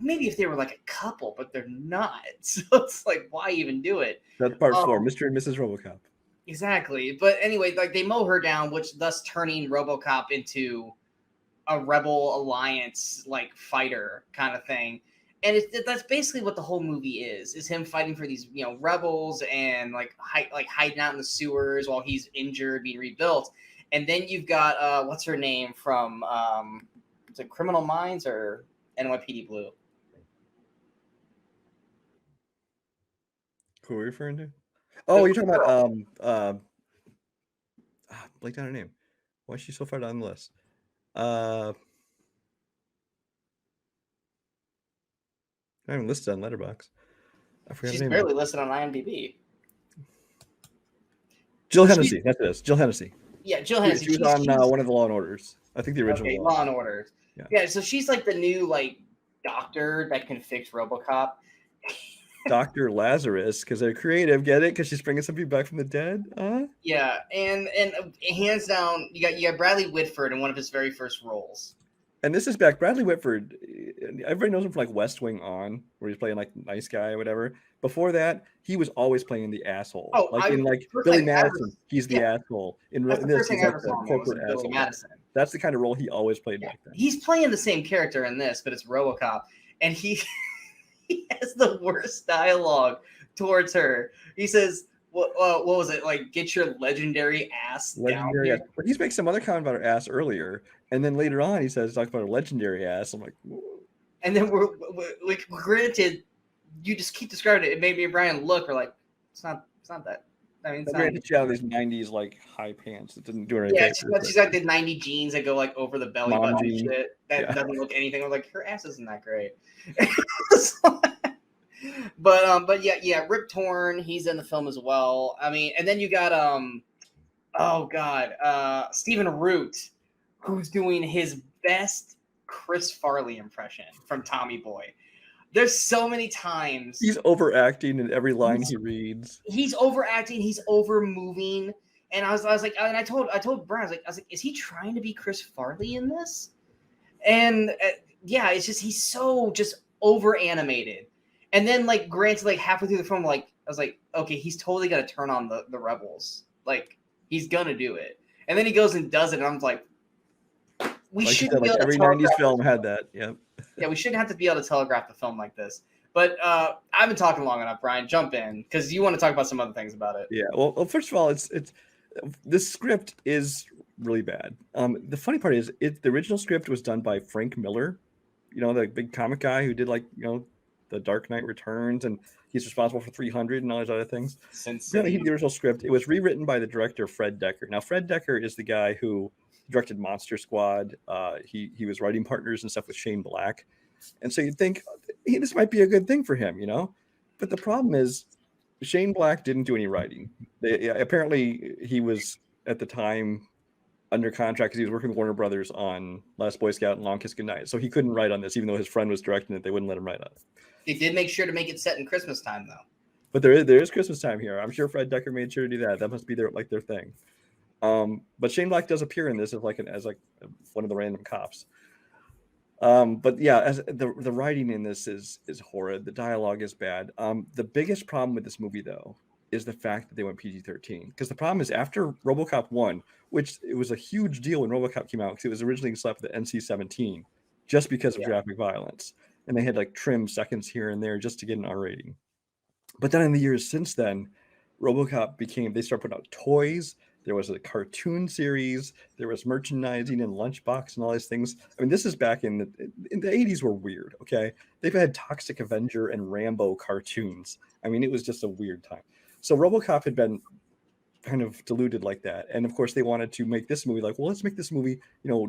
maybe if they were like a couple, but they're not. So it's like, why even do it? That's part 4, Mr. and Mrs. RoboCop. Exactly. But anyway, like they mow her down, which thus turning RoboCop into a Rebel Alliance like fighter kind of thing. And that's basically what the whole movie is him fighting for these, rebels and like hiding out in the sewers while he's injured, being rebuilt. And then you've got what's her name from is it Criminal Minds or NYPD Blue? Who are you referring to? Oh, you're talking about blank down her name. Why is she so far down the list? Not even listed on Letterboxd. I forgot. She's barely listed on IMDb. Jill Hennessy. That's it. Jill Hennessy. Yeah, Jill Hennessy. She was on one of the Law and Orders. I think the original. Okay, Law and Order. Yeah, so she's like the new like doctor that can fix RoboCop. Dr. Lazarus, because they're creative. Get it? Because she's bringing some people back from the dead. Yeah, and hands down, you got Bradley Whitford in one of his very first roles. And this is back. Bradley Whitford, everybody knows him from like West Wing On, where he's playing like nice guy or whatever. Before that, he was always playing the asshole. In Billy Madison, he's the asshole. In this, he's like the corporate asshole. That's the kind of role he always played back then. He's playing the same character in this, but it's RoboCop, and he has the worst dialogue towards her. He says, what was it? Like, get your legendary ass down here. But he's making some other comment about her ass earlier. And then later on, he talks about her legendary ass. I'm like, whoa. And then we're granted, you just keep describing it. It made me and Brian look. We're like, it's not that. I mean, it's not. She had these '90s like high pants that didn't do anything. Yeah, she's got the '90 jeans that go like over the belly button and shit. That doesn't look anything. I was like, her ass isn't that great. But yeah, Rip Torn, he's in the film as well. I mean, and then you got Stephen Root, who's doing his best Chris Farley impression from Tommy Boy. There's so many times he's overacting in every line he reads. He's overacting. He's over moving. And I was like, and I told Brian, I was like, is he trying to be Chris Farley in this? And yeah, it's just he's so just over animated. And then like granted, like halfway through the film, like I was like, okay, he's totally gonna turn on the rebels. Like he's gonna do it. And then he goes and does it, and I'm like, we shouldn't be able to every '90s film had that. Yep. Yeah, we shouldn't have to be able to telegraph the film like this. But I've been talking long enough, Brian. Jump in because you want to talk about some other things about it. Yeah. Well, first of all, it's this script is really bad. The funny part is, the original script was done by Frank Miller, the big comic guy who did The Dark Knight Returns, and he's responsible for 300 and all these other things. He did the original script. It was rewritten by the director Fred Decker. Now, Fred Decker is the guy who directed Monster Squad. He was writing partners and stuff with Shane Black, and so you'd think this might be a good thing for him, But the problem is, Shane Black didn't do any writing. Apparently, he was at the time under contract because he was working with Warner Brothers on Last Boy Scout and Long Kiss Goodnight, so he couldn't write on this, even though his friend was directing it. They wouldn't let him write on it. They did make sure to make it set in Christmas time, though. But there is Christmas time here. I'm sure Fred Decker made sure to do that. That must be their thing. But Shane Black does appear in this as one of the random cops. But yeah, as the writing in this is horrid. The dialogue is bad. The biggest problem with this movie, though, is the fact that they went PG-13. Because the problem is, after RoboCop 1, which it was a huge deal when RoboCop came out because it was originally slapped with the NC-17 just because of graphic violence. And they had trim seconds here and there just to get an R rating. But then in the years since then, RoboCop they started putting out toys. There was a cartoon series. There was merchandising and Lunchbox and all these things. I mean, this is back in the 80s were weird, okay? They've had Toxic Avenger and Rambo cartoons. I mean, it was just a weird time. So RoboCop had been kind of diluted like that. And of course, they wanted to make this movie let's make this movie,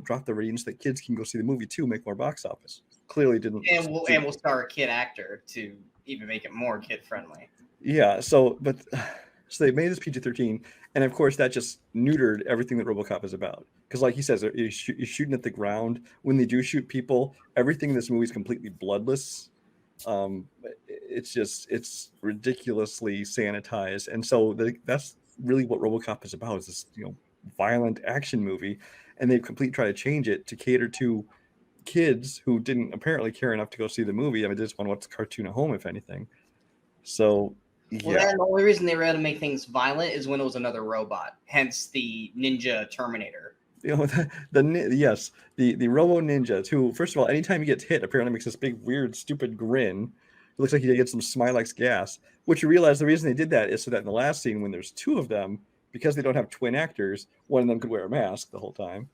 drop the ratings so that kids can go see the movie too, make more box office. Clearly didn't. And we'll star a kid actor to even make it more kid friendly. Yeah. So they made this PG-13, and of course that just neutered everything that RoboCop is about. Because like he says, he's shooting at the ground. When they do shoot people, everything in this movie is completely bloodless. It's ridiculously sanitized, and so that's really what RoboCop is about. Is this violent action movie, and they've completely tried to change it to cater to kids who didn't apparently care enough to go see the movie. I mean, they just want to watch the cartoon at home, if anything. So, yeah. Well, the only reason they were able to make things violent is when it was another robot, hence the Ninja Terminator. The Robo Ninja, who, first of all, anytime he gets hit, apparently makes this big, weird, stupid grin. It looks like he gets some Smilex gas, which you realize the reason they did that is so that in the last scene, when there's two of them, because they don't have twin actors, one of them could wear a mask the whole time.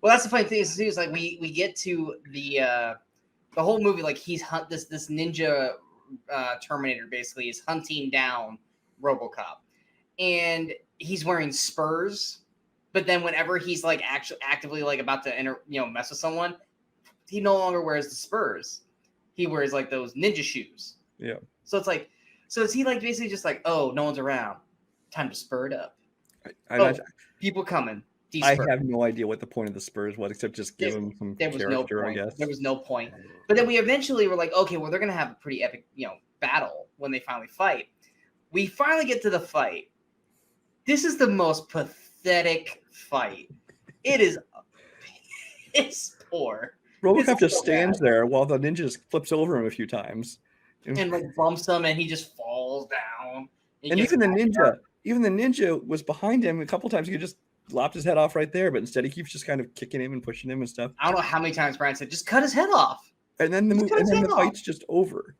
Well, that's the funny thing is like we get to the whole movie, like he's this ninja Terminator basically is hunting down RoboCop, and he's wearing spurs. But then whenever he's actively about to mess with someone, he no longer wears the spurs. He wears those ninja shoes. Yeah. So is he basically just oh, no one's around, time to spur it up. I people coming. I have no idea what the point of the spurs was, except just give him some character, I guess. There was no point. But then we eventually were like, okay, well, they're going to have a pretty epic, battle when they finally fight. We finally get to the fight. This is the most pathetic fight. It is piss poor. Robocop just stands there while the ninja just flips over him a few times. And like bumps him and he just falls down. And even the ninja was behind him a couple times. He just lopped his head off right there, but instead he keeps just kind of kicking him and pushing him and stuff. I don't know how many times Brian said, just cut his head off. And then the fight's just over.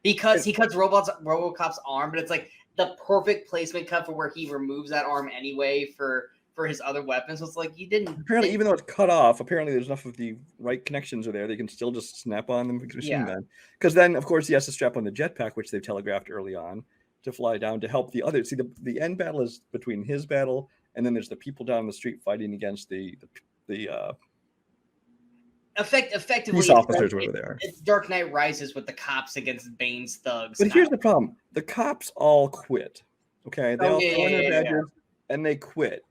He cuts Robocop's arm, but it's like the perfect placement cut for where he removes that arm anyway for his other weapons. So it's like you didn't. Apparently, even though it's cut off, apparently there's enough of the right connections are there. They can still just snap on the machine gun. Because then, of course, he has to strap on the jetpack, which they've telegraphed early on, to fly down to help the other. See, the end battle is between his battle, and then there's the people down the street fighting against the effectively police officers over there. It's Dark Knight Rises with the cops against Bane's thugs. But here's the problem: the cops all quit. Okay, they all throw in their badges and they quit.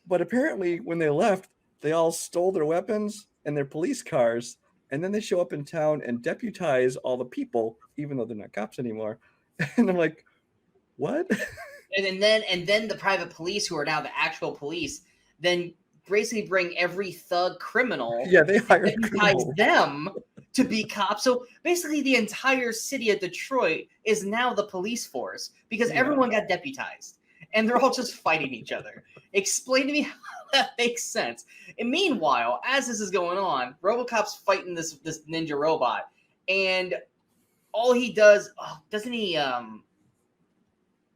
But apparently, when they left, they all stole their weapons and their police cars, and then they show up in town and deputize all the people, even though they're not cops anymore. And I'm like, what? And then the private police, who are now the actual police, then basically bring every thug criminal. Yeah, they hire deputize them to be cops. So basically, the entire city of Detroit is now the police force because everyone got deputized. And they're all just fighting each other. Explain to me how that makes sense. And meanwhile, as this is going on, Robocop's fighting this ninja robot, and all he does, doesn't he?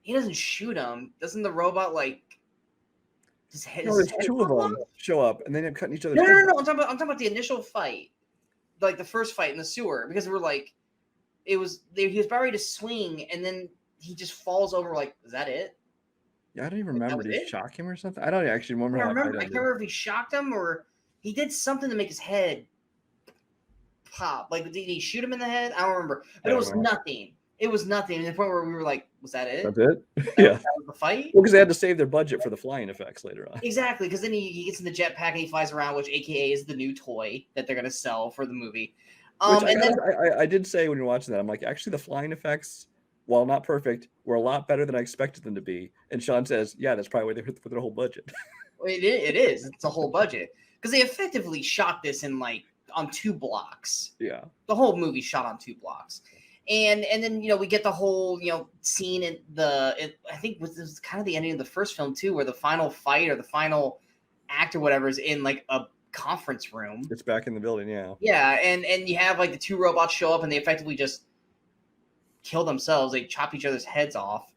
He doesn't shoot him. Doesn't the robot like? There's two of them show up, and then they're cutting each other. No. I'm talking about the initial fight, like the first fight in the sewer, because we're like, he was about ready to swing, and then he just falls over. Like, is that it? Yeah, I don't even remember. Did he shock him or something? I don't actually remember. I can't remember if he shocked him or he did something to make his head pop. Like, did he shoot him in the head? I don't remember. But it was nothing. It was nothing. And the point where we were like, was that it? That's it? That was the fight? Well, because they had to save their budget for the flying effects later on. Exactly, because then he gets in the jetpack and he flies around, which AKA is the new toy that they're going to sell for the movie. I did say when you're watching that, I'm like, actually, the flying effects, while not perfect, were a lot better than I expected them to be. And Sean says, yeah, that's probably where they put their whole budget. It is. It's a whole budget. Because they effectively shot this in on 2 blocks. Yeah. The whole movie shot on 2 blocks. And then, we get the whole, scene in I think this was kind of the ending of the first film too, where the final fight or the final act or whatever is in a conference room. It's back in the building. Yeah. Yeah. And you have the 2 robots show up and they effectively just kill themselves. They chop each other's heads off.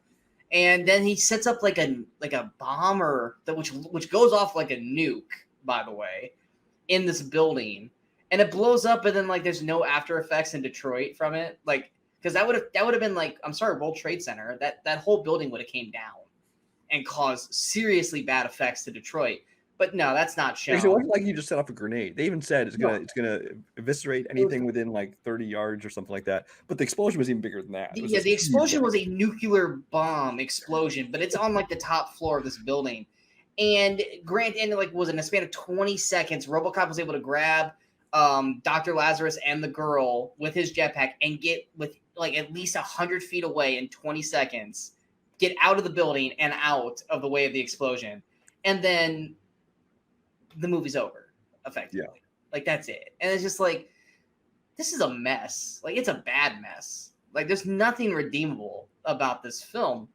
And then he sets up like a bomb which goes off like a nuke, by the way, in this building. And it blows up, and then there's no after effects in Detroit from it. Because that would have been I'm sorry, World Trade Center. That whole building would have came down and caused seriously bad effects to Detroit. But no, that's not shown. It wasn't like you just set off a grenade. They even said it's gonna eviscerate anything within 30 yards or something like that. But the explosion was even bigger than that. Yeah, the explosion was a nuclear bomb explosion, but it's on the top floor of this building. And was in a span of 20 seconds, RoboCop was able to grab Dr. Lazarus and the girl with his jetpack and get with at least 100 feet away in 20 seconds, get out of the building and out of the way of the explosion. And then the movie's over, effectively. Yeah. That's it. And it's just this is a mess. It's a bad mess. There's nothing redeemable about this film.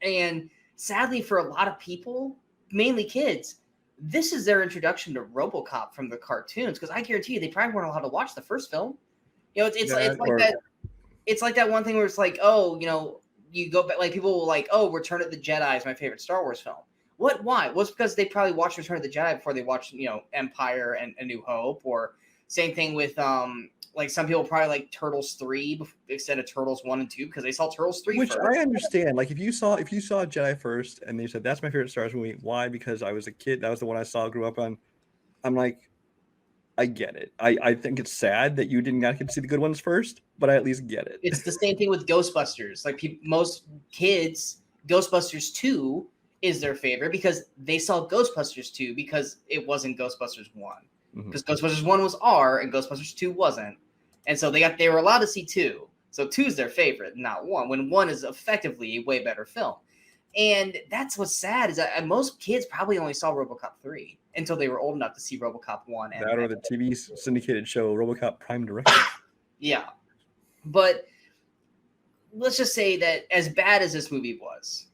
And sadly, for a lot of people, mainly kids, this is their introduction to RoboCop from the cartoons, because I guarantee you they probably weren't allowed to watch the first film. It's that. It's like that one thing where it's you go back, people will Return of the Jedi is my favorite Star Wars film. What? Why? Well, it's because they probably watched Return of the Jedi before they watched Empire and A New Hope, or same thing with some people probably Turtles 3 instead of Turtles 1 and 2 because they saw Turtles 3 which first. I understand. If you saw Jedi first and they said that's my favorite Star Wars movie, why? Because I was a kid, that was the one I saw, grew up on. I'm like, I get it. I think it's sad that you didn't get to see the good ones first, but I at least get it. It's the same thing with Ghostbusters. Most kids, Ghostbusters 2 is their favorite because they saw Ghostbusters 2 because it wasn't Ghostbusters 1. Because Ghostbusters 1 was R and Ghostbusters 2 wasn't. And so they were allowed to see 2. So 2 is their favorite, not 1, when 1 is effectively a way better film. And that's what's sad is that most kids probably only saw RoboCop 3 until they were old enough to see RoboCop 1. That or the TV syndicated show RoboCop Prime Directive. Yeah. But let's just say that as bad as this movie was,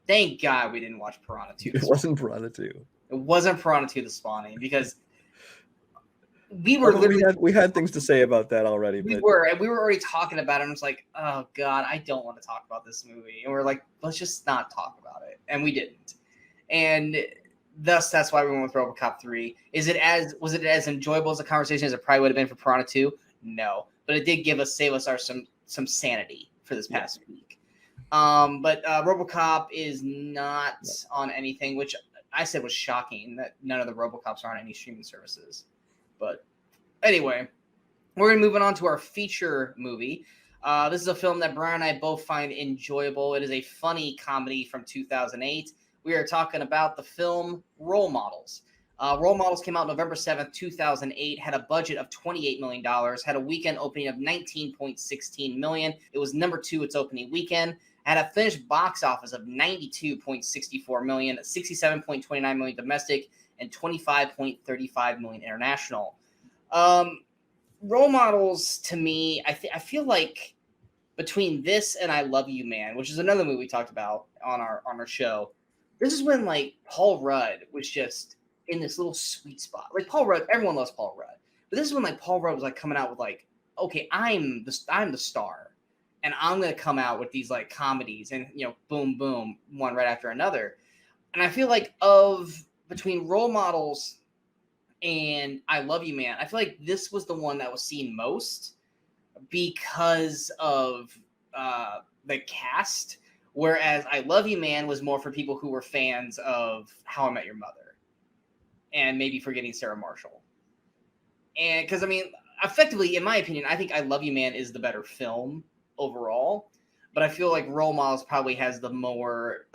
thank God we didn't watch Piranha 2. It wasn't Piranha 2. It wasn't Piranha 2 The Spawning because we were we had things to say about that already. We were already talking about it. And it's like, oh God, I don't want to talk about this movie. And we're like, let's just not talk about it. And we didn't. And thus, that's why we went with RoboCop 3. Was it as enjoyable as a conversation as it probably would have been for Piranha 2? No, but it did save us some sanity for this past week. But RoboCop is not on anything, which I said was shocking that none of the RoboCops are on any streaming services. But anyway, we're going to move on to our feature movie. This is a film that Brian and I both find enjoyable. It is a funny comedy from 2008. We are talking about the film Role Models. Role Models came out November 7th, 2008, had a budget of $28 million, had a weekend opening of $19.16 million. It was number 2 its opening weekend, had a finished box office of $92.64 million, $67.29 million domestic, and $25.35 million international. Role Models, to me, I feel like between this and I Love You Man, which is another movie we talked about on our show, this is when like Paul Rudd was just in this little sweet spot. Like Paul Rudd, everyone loves Paul Rudd, but this is when like Paul Rudd was like coming out with like, okay, I'm the star, and I'm gonna come out with these like comedies, and boom, boom, one right after another. And I feel like between Role Models and I Love You Man, I feel like this was the one that was seen most because of the cast, whereas I Love You Man was more for people who were fans of How I Met Your Mother and maybe forgetting Sarah Marshall. And because, I mean, effectively, in my opinion, I think I Love You Man is the better film overall, but I feel like Role Models probably has the more,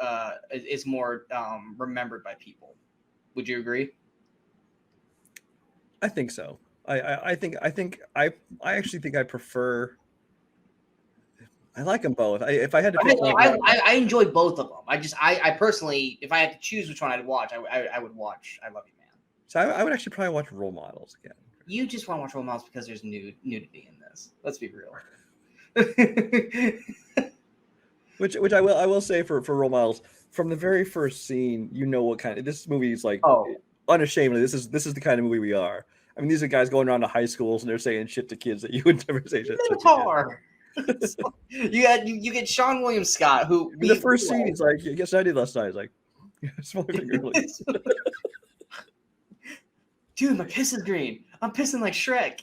is more remembered by people. Would you agree? I think so. I actually think I prefer. I like them both. If I had to pick I enjoy both of them. I personally, if I had to choose which one I'd watch, I would watch I Love You Man. So I would actually probably watch Role Models again. You just want to watch Role Models because there's nudity in this. Let's be real. Which I will say for Role Models, from the very first scene, what kind of this movie is like. Unashamedly, this is the kind of movie we are. I mean, these are guys going around to high schools and they're saying shit to kids that you would never say shit to. So, you get Sean William Scott, who in the first scene he's like, "Yes, I did last night." He's like, "Small finger." Dude, my piss is green. I'm pissing like Shrek.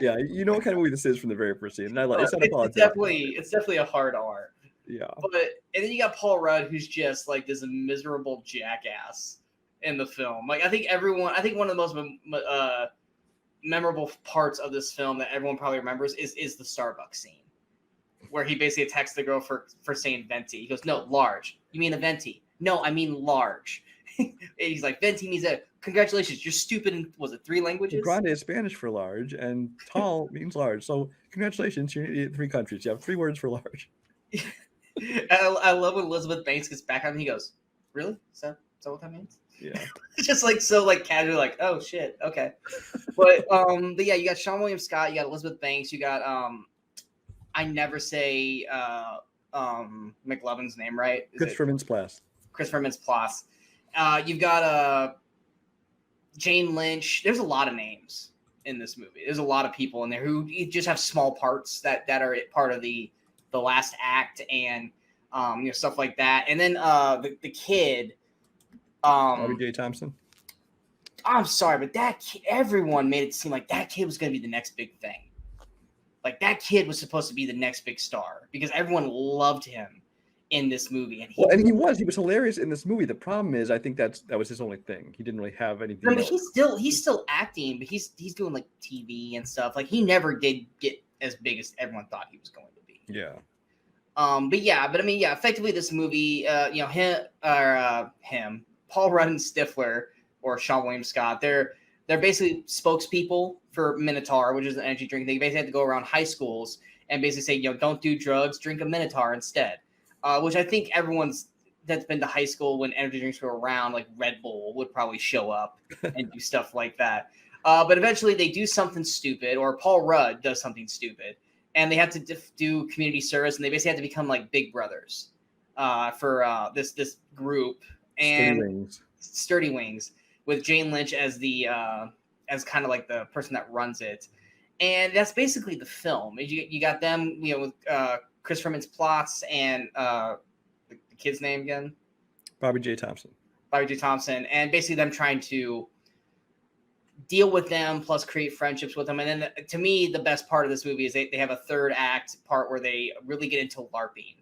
Yeah, you know what kind of movie this is from the very first scene. And I like it's definitely a hard R. Yeah. And then you got Paul Rudd, who's just like this miserable jackass in the film. Like I think one of the most memorable parts of this film that everyone probably remembers is the Starbucks scene, where he basically attacks the girl for saying venti. He goes, "No, large. You mean a venti? No, I mean large." And he's like, "Venti means that. Congratulations, you're stupid." In was it 3 languages? Grande is Spanish for large, and tall means large. So congratulations, you're in 3 countries. You have 3 words for large. I love when Elizabeth Banks gets back on him. He goes, "Really? So what that means?" Yeah. Just like so like casually like, oh shit, okay. But yeah, you got Sean William Scott, you got Elizabeth Banks, you got I never say McLovin's name right. Christopher Mintz-Plasse. Christopher Mintz-Plasse. You've got Jane Lynch. There's a lot of names in this movie. There's a lot of people in there who just have small parts that are part of the last act and stuff like that. And then the kid Bobby J. Thompson. I'm sorry, but that kid, everyone made it seem like that kid was going to be the next big thing. Like that kid was supposed to be the next big star because everyone loved him in this movie. And he was hilarious in this movie. The problem is, I think that was his only thing. He didn't really have anything. I mean, he's still acting, but he's doing like TV and stuff. Like he never did get as big as everyone thought he was going to be. Yeah. But I mean, yeah, effectively this movie, him, Paul Rudd and Stifler or Sean William Scott, they're basically spokespeople for Minotaur, which is an energy drink. They basically have to go around high schools and basically say, don't do drugs, drink a Minotaur instead. Which I think everyone's that's been to high school when energy drinks were around, like Red Bull, would probably show up and do stuff like that. But eventually they do something stupid, or Paul Rudd does something stupid, and they have to do community service, and they basically have to become like big brothers for this group. And Sturdy Wings with Jane Lynch as the as kind of like the person that runs it, and that's basically the film. You got them, with Christopher Mintz-Plasse and the kid's name again, Bobby J. Thompson, and basically them trying to deal with them plus create friendships with them. And then to me, the best part of this movie is they have a third act part where they really get into LARPing,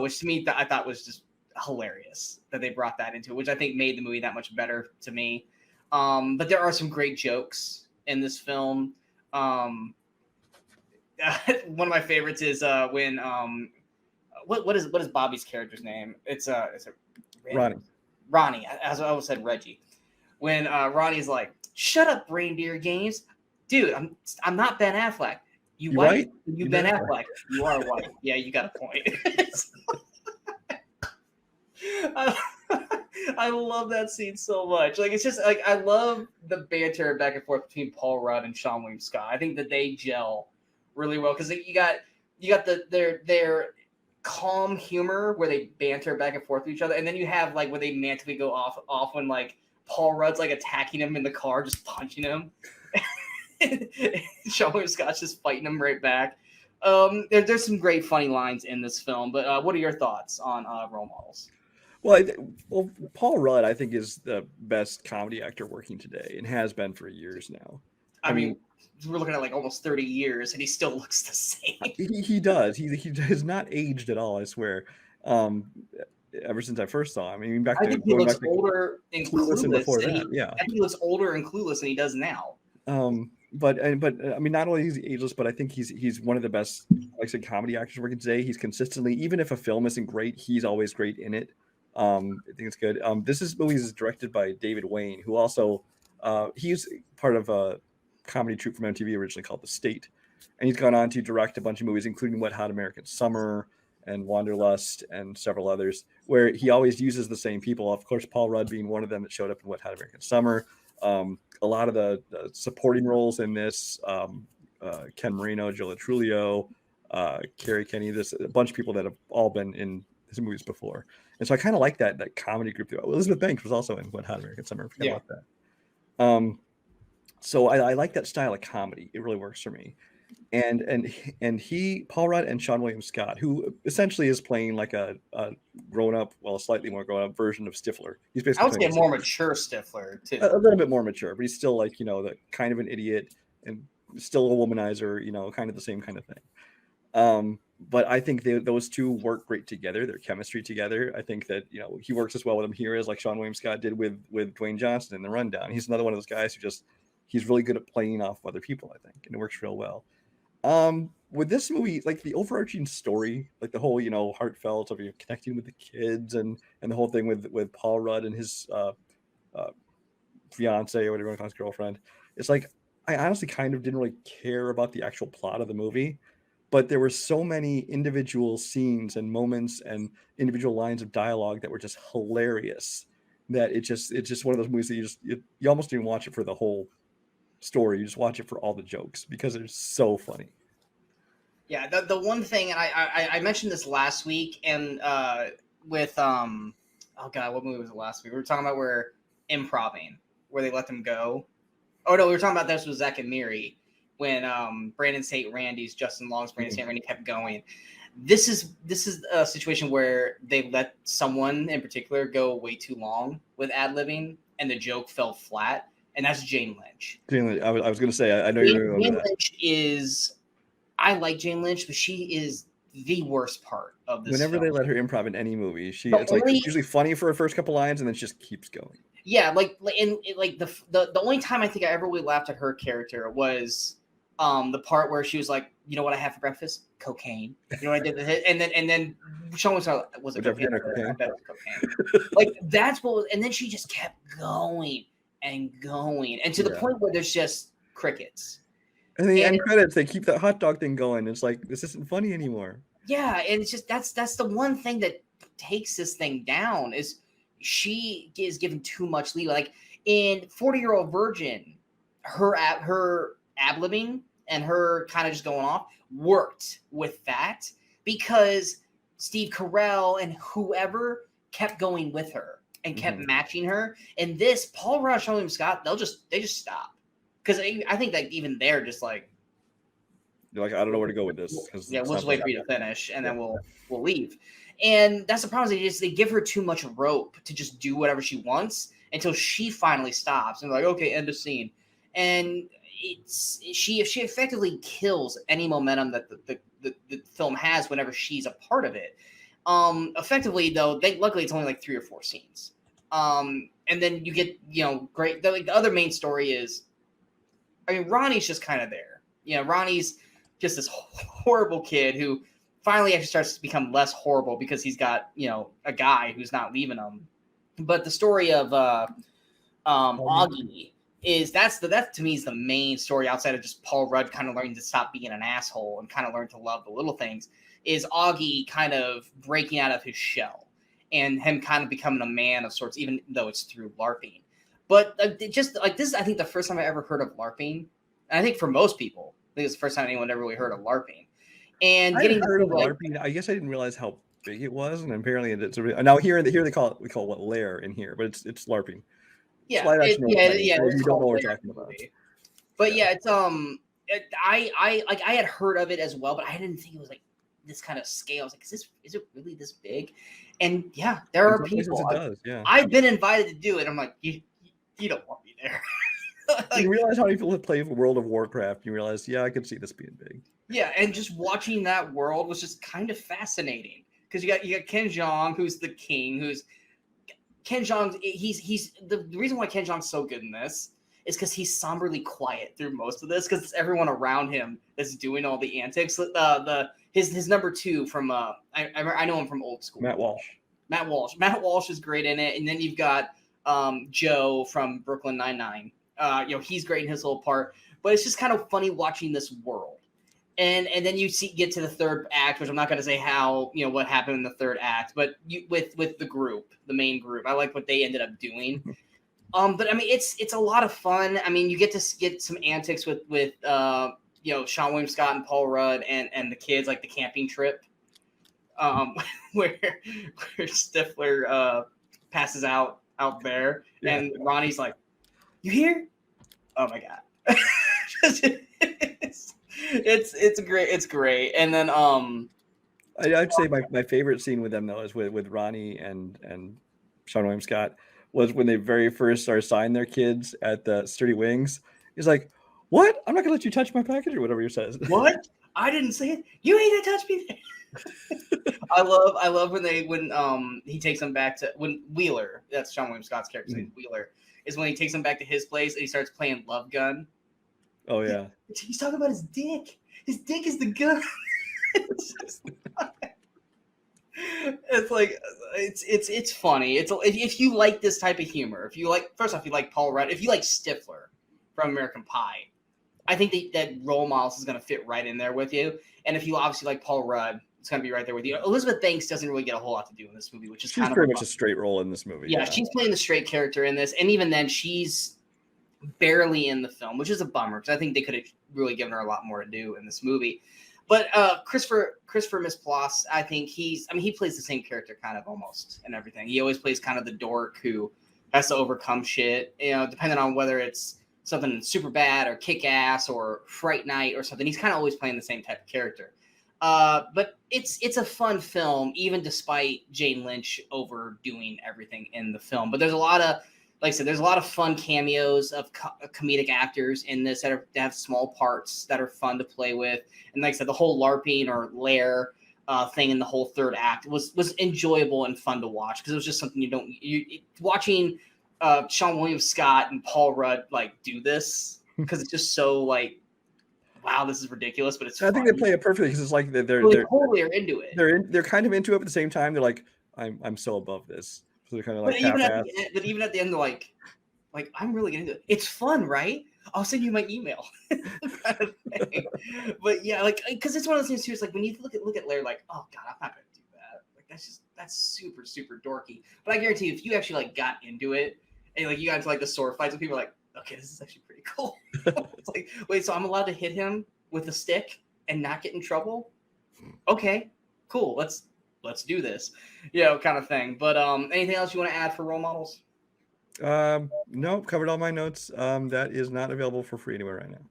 which to me I thought was just hilarious that they brought that into it, which I think made the movie that much better to me. But there are some great jokes in this film. One of my favorites is when what is Bobby's character's name? It's Ronnie. As I always said, Reggie. When Ronnie's like, "Shut up, reindeer games, dude. I'm not Ben Affleck. You white? You Ben Affleck. You are white. Yeah, you got a point." I love that scene so much. Like, it's just like I love the banter back and forth between Paul Rudd and Sean William Scott. I think that they gel really well because you got their calm humor where they banter back and forth with each other, and then you have like where they manfully go off when like Paul Rudd's like attacking him in the car, just punching him. Sean William Scott's just fighting him right back. There's some great funny lines in this film, but what are your thoughts on role models? Well, Paul Rudd, I think, is the best comedy actor working today and has been for years now. I mean, we're looking at like almost 30 years and he still looks the same. He does. He has not aged at all, I swear. Ever since I first saw him. I mean, I think he looks older and Clueless. Before that, yeah. I think he looks older and Clueless than he does now. But I mean, not only is he ageless, but I think he's one of the best, like I said, comedy actors working today. He's consistently, even if a film isn't great, he's always great in it. I think it's good. This movie is directed by David Wayne, who also he's part of a comedy troupe from MTV originally called The State, and he's gone on to direct a bunch of movies, including Wet Hot American Summer and Wanderlust and several others, where he always uses the same people. Of course, Paul Rudd being one of them that showed up in Wet Hot American Summer. A lot of the supporting roles in this, Ken Marino, Joe Trulio, Carrie Kenny, a bunch of people that have all been in his movies before. And so I kind of like that comedy group. Elizabeth Banks was also in Wet Hot American Summer. I forgot about that. So I like that style of comedy. It really works for me. And Paul Rudd and Sean William Scott, who essentially is playing like a grown up, well, a slightly more grown up version of Stifler. He's basically I would say a more mature Stifler too. A little bit more mature, but he's still like, the kind of an idiot and still a womanizer, kind of the same kind of thing. But I think those two work great together. Their chemistry together. I think that, he works as well with him here as like Sean William Scott did with Dwayne Johnson in The Rundown. He's another one of those guys who he's really good at playing off other people, I think, and it works real well. With this movie, like the overarching story, like the whole, heartfelt of connecting with the kids and the whole thing with Paul Rudd and his fiance or whatever you want to call his girlfriend. It's like, I honestly kind of didn't really care about the actual plot of the movie, but there were so many individual scenes and moments and individual lines of dialogue that were just hilarious that it's just one of those movies that you almost didn't watch it for the whole story. You just watch it for all the jokes because it's so funny. Yeah, the one thing, and I mentioned this last week, and with oh god, what movie was it last week? We were talking about where they let them go. Oh no, we were talking about this with Zach and Miri when Brandon St. Randy's Justin Long's Brandon St. Randy kept going. This is a situation where they let someone in particular go way too long with ad-libbing, and the joke fell flat. And that's Jane Lynch. I was going to say, I know you're going to Jane Lynch I like Jane Lynch, but she is the worst part of this. Whenever they let her improv in any movie, it's usually funny for her first couple lines, and then it just keeps going. Yeah, the only time I think I ever really laughed at her character was The part where she was like, you know what I had for breakfast? Cocaine. You know what I did? And then Sean was like, was it cocaine? I bet it was cocaine. Like that's what was, and then she just kept going and going, and to the point where there's just crickets. And the end credits, they keep that hot dog thing going. It's like, this isn't funny anymore. Yeah, and it's just that's the one thing that takes this thing down is she is given too much leeway. Like in 40-Year-Old Virgin, her ad-libbing and her kind of just going off worked with that because Steve Carell and whoever kept going with her and kept matching her. And this, Paul Rudd, Sean William Scott, they just stop. Because I think that even they're just like, you're like, I don't know where to go with this. Yeah, we'll just wait for you to finish, and then we'll leave. And that's the problem. They give her too much rope to just do whatever she wants until she finally stops and like, okay, end of scene. And she effectively kills any momentum that the film has whenever she's a part of it. Effectively though, luckily it's only like 3 or 4 scenes. And then you get great. The other main story is, I mean, Ronnie's just kind of there. Ronnie's just this horrible kid who finally actually starts to become less horrible because he's got, a guy who's not leaving him. But the story of Augie is that to me is the main story outside of just Paul Rudd kind of learning to stop being an asshole and kind of learn to love the little things, is Augie kind of breaking out of his shell and him kind of becoming a man of sorts, even though it's through LARPing. But just like this is, I think, the first time I ever heard of LARPing. And I think for most people, I think it's the first time anyone ever really heard of LARPing. And getting heard of LARPing, I guess I didn't realize how big it was, and apparently it's now here they call what lair in here, but it's LARPing. Yeah, you don't know what we're talking about. But yeah, it's I had heard of it as well, but I didn't think it was like this kind of scale. I was like, is it really this big? And yeah, there are people. It does, yeah. I've been invited to do it. I'm like, you don't want me there. Like, you realize how many people play World of Warcraft. You realize, yeah, I could see this being big. Yeah, and just watching that world was just kind of fascinating because you got Ken Jeong, who's the king. Ken Jeong. He's the reason why Ken Jeong's so good in this is because he's somberly quiet through most of this because it's everyone around him that's doing all the antics. His number 2 from I know him from old school. Matt Walsh is great in it, and then you've got Joe from Brooklyn Nine-Nine. He's great in his little part, but it's just kind of funny watching this world. And then you get to the third act, which I'm not going to say how, what happened in the third act, but with the group, the main group, I like what they ended up doing. But I mean, it's a lot of fun. I mean, you get to get some antics with Sean William Scott and Paul Rudd and the kids, like the camping trip, where Stifler passes out there, and Ronnie's like, "You here? Oh my god!" It's great. And then I'd say my favorite scene with them though is with Ronnie and Sean William Scott was when they very first are signing their kids at the Sturdy Wings. He's like, "What? I'm not gonna let you touch my package," or whatever he says. What? I didn't say it. You ain't gonna touch me there. I love when he takes them back to when Wheeler. That's Sean William Scott's character. Wheeler is when he takes them back to his place and he starts playing Love Gun. Oh yeah. He's talking about his dick. His dick is the gun. It's like it's funny. If you like this type of humor, if you like Paul Rudd, if you like Stifler from American Pie, I think that role models is going to fit right in there with you. And if you obviously like Paul Rudd, it's going to be right there with you. Elizabeth Banks doesn't really get a whole lot to do in this movie, which is she's pretty much a straight role in this movie. Yeah, she's playing the straight character in this, and even then, she's barely in the film, which is a bummer because I think they could have really given her a lot more to do in this movie. But Christopher Mintz-Plasse, I think he plays the same character kind of almost and everything. He always plays kind of the dork who has to overcome shit, depending on whether it's something super bad or kick ass or Fright Night or something. He's kind of always playing the same type of character. But it's a fun film, even despite Jane Lynch overdoing everything in the film. But there's a lot of, like I said, there's a lot of fun cameos of comedic actors in this that have small parts that are fun to play with. And like I said, the whole LARPing or lair thing in the whole third act was enjoyable and fun to watch because it was just something watching Sean William Scott and Paul Rudd like do this because it's just so like wow, this is ridiculous, but it's I think they play it perfectly because it's like they're totally are into it. They're kind of into it, but at the same time they're like, I'm so above this. So they're kind of like but even at the end, they're like I'm really getting into it. It's fun, right? I'll send you my email. Kind of thing. But yeah, like because it's one of those things too. It's like when you look at Larry, like, oh god, I'm not gonna do that. Like that's super super dorky. But I guarantee you, if you actually like got into it and like you got into like the sword fights, and people are like, okay, this is actually pretty cool. It's like, wait, so I'm allowed to hit him with a stick and not get in trouble? Okay, cool. Let's do this, kind of thing. But anything else you want to add for role models? Nope, covered all my notes. That is not available for free anywhere right now.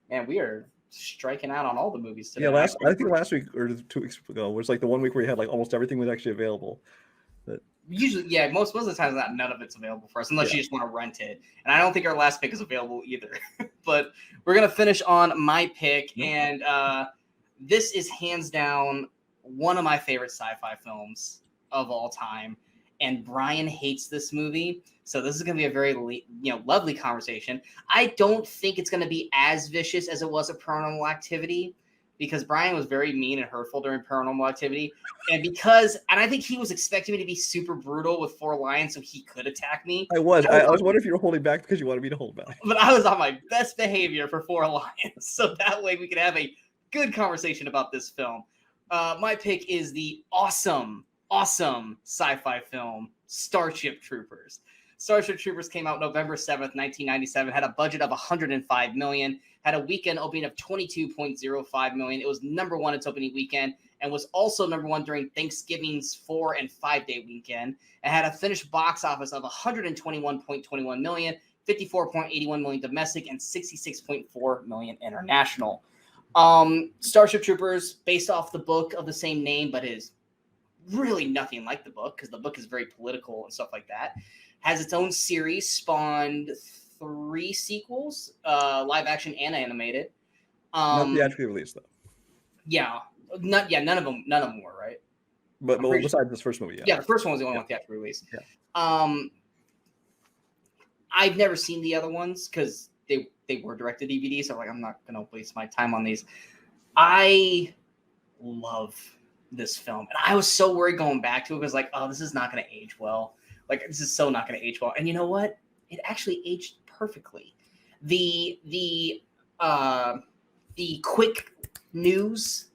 And we are striking out on all the movies today. Yeah, I think last week or 2 weeks ago was like the one week where you had like almost everything was actually available. But usually, yeah, most of the times none of it's available for us unless you just want to rent it. And I don't think our last pick is available either. But we're gonna finish on my pick, and this is hands down one of my favorite sci-fi films of all time. And Brian hates this movie, so this is going to be a very lovely conversation. I don't think it's going to be as vicious as it was at Paranormal Activity, because Brian was very mean and hurtful during Paranormal Activity, and I think he was expecting me to be super brutal with 4 lions so he could attack me. I was wondering if you were holding back because you wanted me to hold back. But I was on my best behavior for 4 lions, so that way we could have a good conversation about this film. My pick is the awesome sci-fi film Starship Troopers. Starship Troopers came out November 7th, 1997, had a budget of $105 million, had a weekend opening of $22.05 million. It was number 1 its opening weekend and was also number 1 during Thanksgiving's 4- and 5-day weekend. It had a finished box office of $121.21 million, $54.81 million domestic, and $66.4 million international. Starship Troopers, based off the book of the same name, but is really nothing like the book because the book is very political and stuff like that. Has its own series, spawned 3 sequels, live action and animated. Not theatrically released though. Yeah, none of them were, right? But besides this first movie, the first one was the only one theatrically released. Yeah. I've never seen the other ones because they were directed DVD, so I'm not gonna waste my time on these. I love this film, and I was so worried going back to it because this is not going to age well. This is so not going to age well. And you know what? It actually aged perfectly. The quick news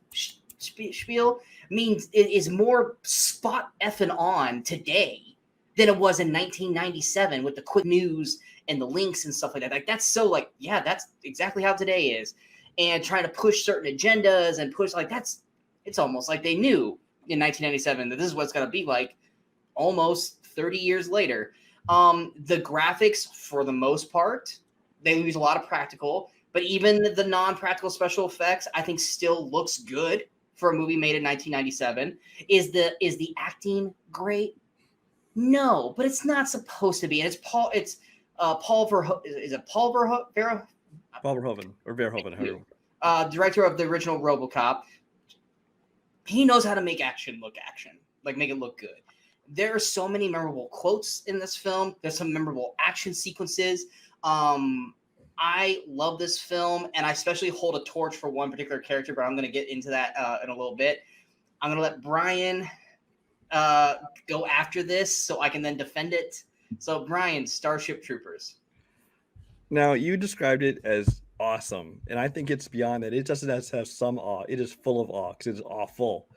spiel means it is more spot effing on today than it was in 1997 with the quick news and the links and stuff like that. That's so that's exactly how today is. And trying to push certain agendas and push it's almost like they knew in 1997 that this is what it's going to be like almost 30 years later. The graphics, for the most part, they use a lot of practical, but even the non-practical special effects, I think still looks good for a movie made in 1997. Is the acting great? No, but it's not supposed to be. And it's Paul Verhoeven. Is it Paul Verhoeven? Paul Verhoeven or Verhoeven. Director of the original RoboCop. He knows how to make action, make it look good. There are so many memorable quotes in this film. There's some memorable action sequences. I love this film, and I especially hold a torch for one particular character, but I'm going to get into that in a little bit. I'm going to let Brian go after this so I can then defend it. So, Brian, Starship Troopers. Now, you described it as awesome, and I think it's beyond that. It doesn't have some awe. It is full of awe because it's awful.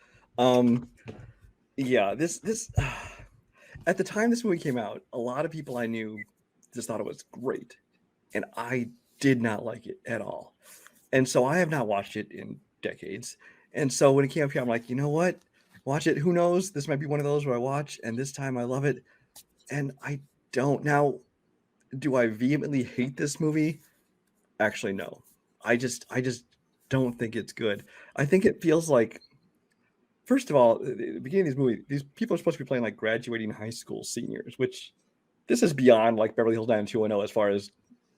This at the time this movie came out, a lot of people I knew just thought it was great, and I did not like it at all. And so I have not watched it in decades. And so when it came up here, I'm like, you know what? Watch it. Who knows? This might be one of those where I watch, and this time I love it, and I don't. Now, do I vehemently hate this movie? Actually, no. I just don't think it's good. I think it feels like, first of all, at the beginning of this movie, these people are supposed to be playing graduating high school seniors, which this is beyond Beverly Hills 90210 as far as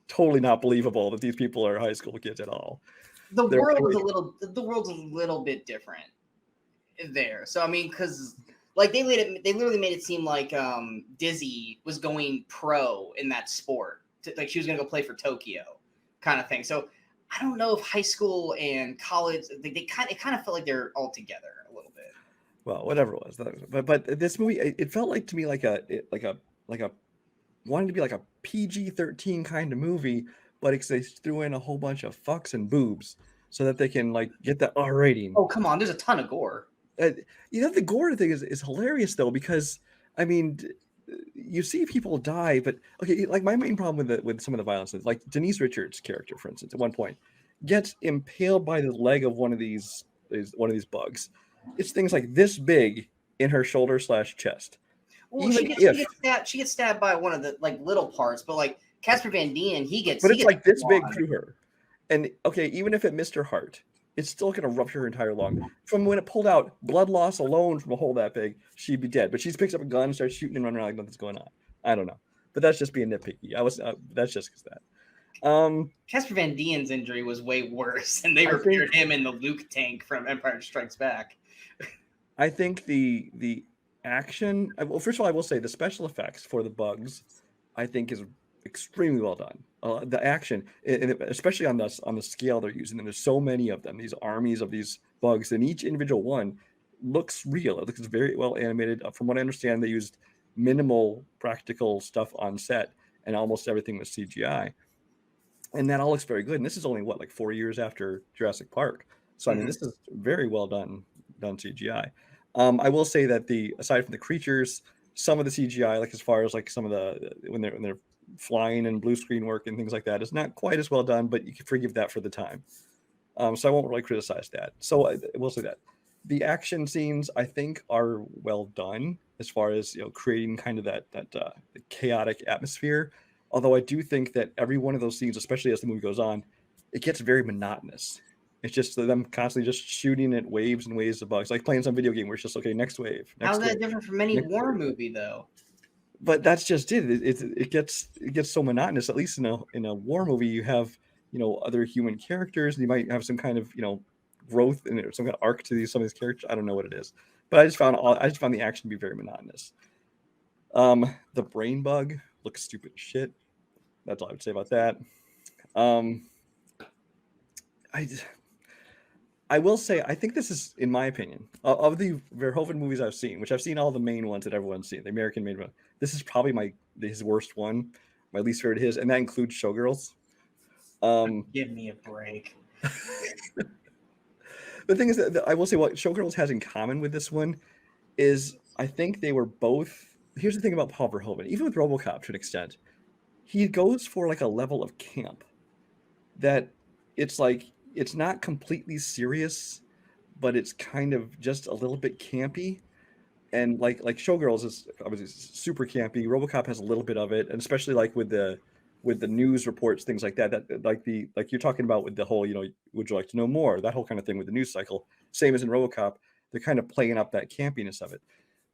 totally not believable that these people are high school kids at all. The world's a little bit different there. So I mean, because they literally made it seem like Dizzy was going pro in that sport. She was gonna go play for Tokyo, kind of thing. So I don't know if high school and college it kind of felt like they're all together a little bit. Well, whatever it was, but this movie, it felt like to me like a wanted to be like a PG-13 kind of movie, but they threw in a whole bunch of fucks and boobs so that they can like get that R rating. Oh, come on, there's a ton of gore. The gore thing is hilarious though, because I mean, you see people die, but okay, like my main problem with some of the violence is like Denise Richards' character, for instance, at one point gets impaled by the leg of one of these bugs. It's things like this big in her shoulder/chest. Well, she gets stabbed by one of the like little parts, but like Casper Van Dien, but it's like this big through her. And okay, even if it missed her heart, it's still going to rupture her entire lung. From when it pulled out, blood loss alone from a hole that big, she'd be dead. But she picks up a gun and starts shooting and running around like nothing's going on. I don't know, but that's just being nitpicky. That's just because that. Casper Van Dien's injury was way worse, and they repaired him in the Luke tank from Empire Strikes Back. I think the action. Well, first of all, I will say the special effects for the bugs, I think, is extremely well done. The action, especially on the scale they're using, and there's so many of them, these armies of these bugs, and each individual one looks real. It looks very well animated. From what I understand, they used minimal practical stuff on set, and almost everything was CGI, and that all looks very good. And this is only like 4 years after Jurassic Park, so I mean, this is very well done CGI. I will say that aside from the creatures, some of the CGI, like as far as like some of the when they're flying and blue screen work and things like that, is not quite as well done, but you can forgive that for the time. So I won't really criticize that. So I will say that the action scenes, I think, are well done as far as creating kind of that chaotic atmosphere. Although I do think that every one of those scenes, especially as the movie goes on, it gets very monotonous. It's just them constantly just shooting at waves and waves of bugs, like playing some video game where it's just, okay, next wave. How's that different from any war movie, though? But that's just it. It gets so monotonous. At least in a war movie, you have other human characters, and you might have some kind of growth and some kind of arc to some of these characters. I don't know what it is, but I just found the action to be very monotonous. The brain bug looks stupid as shit. That's all I would say about that. I will say, I think this is, in my opinion, of the Verhoeven movies I've seen, which I've seen all the main ones that everyone's seen, the American made one. This is probably his worst one, my least favorite of his, and that includes Showgirls. Give me a break. The thing is that I will say what Showgirls has in common with this one is I think they were both. Here's the thing about Paul Verhoeven, even with Robocop to an extent, he goes for like a level of camp that it's like, it's not completely serious, but it's kind of just a little bit campy. And like Showgirls is obviously super campy. Robocop has a little bit of it, and especially like with the news reports, things like that like you're talking about with the whole, would you like to know more? That whole kind of thing with the news cycle. Same as in Robocop, they're kind of playing up that campiness of it.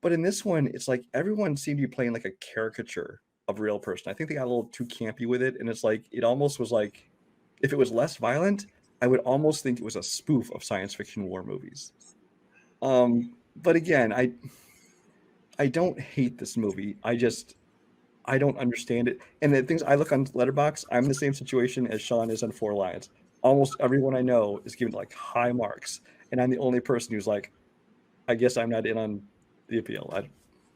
But in this one, it's like everyone seemed to be playing like a caricature of a real person. I think they got a little too campy with it, and it's like it almost was like if it was less violent, I would almost think it was a spoof of science fiction war movies. But again, I don't hate this movie. I don't understand it. And the things I look on Letterboxd, I'm in the same situation as Sean is on Four Lions. Almost everyone I know is giving like high marks, and I'm the only person who's like, I guess I'm not in on the appeal.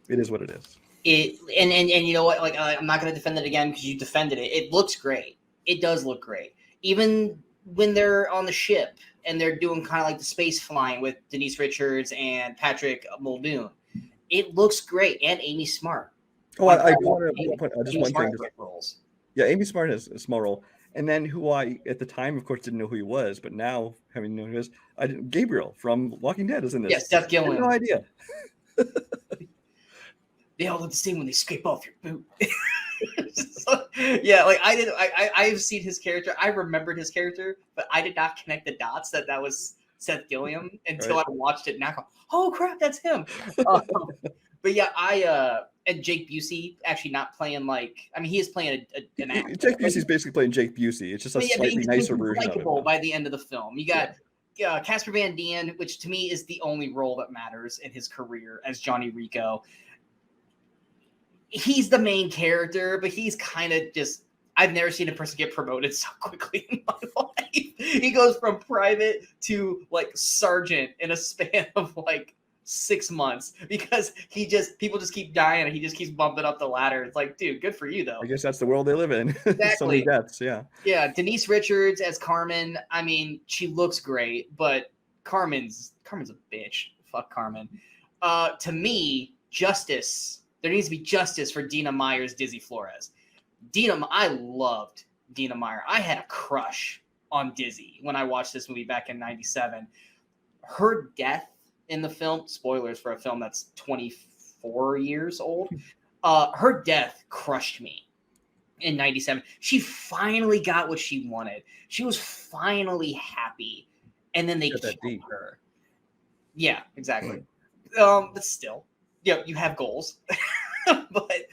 It is what it is. And you know what? Like, I'm not going to defend it again because you defended it. It looks great. It does look great. Even when they're on the ship and they're doing kind of like the space flying with Denise Richards and Patrick Muldoon, it looks great. And Amy Smart. Oh, I want to put just one thing. Roles. Yeah, Amy Smart has a small role. And then who I, at the time, of course, didn't know who he was, but now, having known who he is, Gabriel from Walking Dead is in this. Yes, Seth Gilliam. I had no idea. They all look the same when they scrape off your boot. So, yeah, like I've seen his character. I remembered his character, but I did not connect the dots that was Seth Gilliam until I watched it. And I go, oh crap, that's him. But yeah, and Jake Busey actually not playing he is playing an actor. Jake Busey's basically playing Jake Busey. It's just a slightly nicer version of it. By the end of the film, you got Casper Van Dien, which to me is the only role that matters in his career as Johnny Rico. He's the main character, but he's kind of just I've never seen a person get promoted so quickly in my life. He goes from private to like sergeant in a span of like 6 months because people just keep dying and he just keeps bumping up the ladder. It's like, dude, good for you though. I guess that's the world they live in. Exactly. So many deaths, yeah. Yeah, Denise Richards as Carmen. I mean, she looks great, but Carmen's a bitch. Fuck Carmen. To me, justice. There needs to be justice for Dina Meyer's Dizzy Flores. I loved Dina Meyer. I had a crush on Dizzy when I watched this movie back in '97. Her death in the film, spoilers for a film that's 24 years old, her death crushed me in '97. She finally got what she wanted. She was finally happy, and then they killed her. Yeah, exactly. But still, yeah, you have goals. But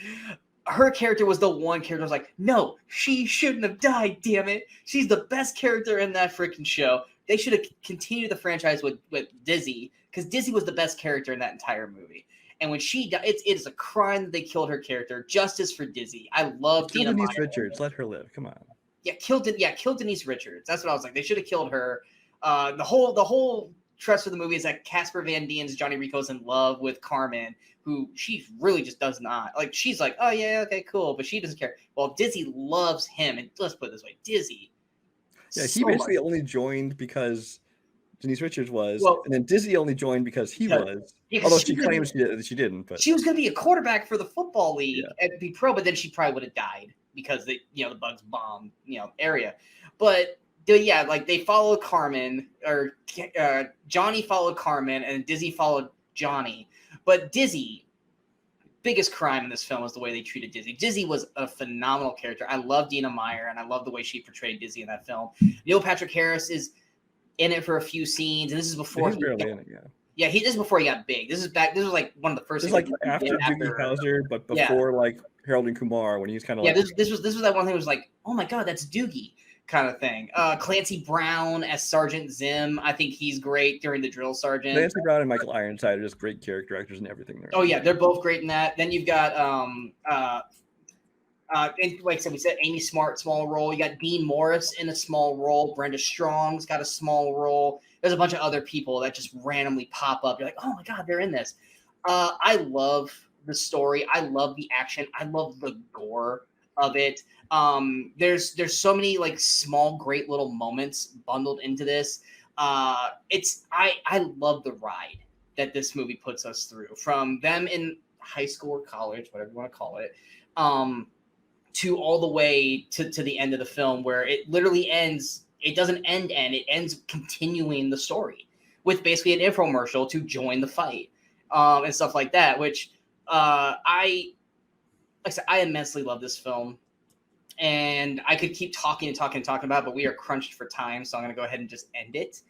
her character was the one character I was like, no, she shouldn't have died, damn it. She's the best character in that freaking show. They should have continued the franchise with Dizzy, because Dizzy was the best character in that entire movie. And when she died, it is a crime that they killed her character. Justice for Dizzy. I love Dina Denise Richards. Let her live. Come on. Yeah, kill Denise Richards. That's what I was like. They should have killed her. The whole trust of the movie is that Casper Van Dien's Johnny Rico's in love with Carmen, who she really just does not. Like, she's like, oh, yeah, okay, cool, but she doesn't care. Well, Dizzy loves him, and let's put it this way, Dizzy. Yeah, he basically only joined because Denise Richards was, and then Dizzy only joined because he was. Although she claims she didn't. But she was going to be a quarterback for the football league and be pro, but then she probably would have died because the bugs bombed area. But yeah, like they followed Carmen, or Johnny followed Carmen, and Dizzy followed Johnny. But Dizzy, biggest crime in this film was the way they treated Dizzy. Dizzy was a phenomenal character. I love Dina Meyer, and I love the way she portrayed Dizzy in that film. Neil Patrick Harris is in it for a few scenes, and this is before he's barely in it. Yeah, this is before he got big. This was like one of the first. This is like after Doogie Howser, but before like Harold and Kumar, when he's kind of this was that one thing was like, oh my god, that's Doogie kind of thing. Clancy Brown as Sergeant Zim. I think he's great during the drill sergeant. Clancy Brown and Michael Ironside are just great character actors and everything there. Oh yeah, they're both great in that. Then you've got and like I said, we said Amy Smart, small role. You got Dean Morris in a small role. Brenda Strong's got a small role. There's a bunch of other people that just randomly pop up. You're like, oh my god, they're in this. I love the story. I love the action. I love the gore of it. There's so many like small, great little moments bundled into this. I love the ride that this movie puts us through, from them in high school or college, whatever you want to call it, to all the way to the end of the film, where it literally ends. It doesn't end. It ends continuing the story with basically an infomercial to join the fight, and stuff like that. Which I immensely love this film. And I could keep talking about it, but we are crunched for time, so I'm going to go ahead and just end it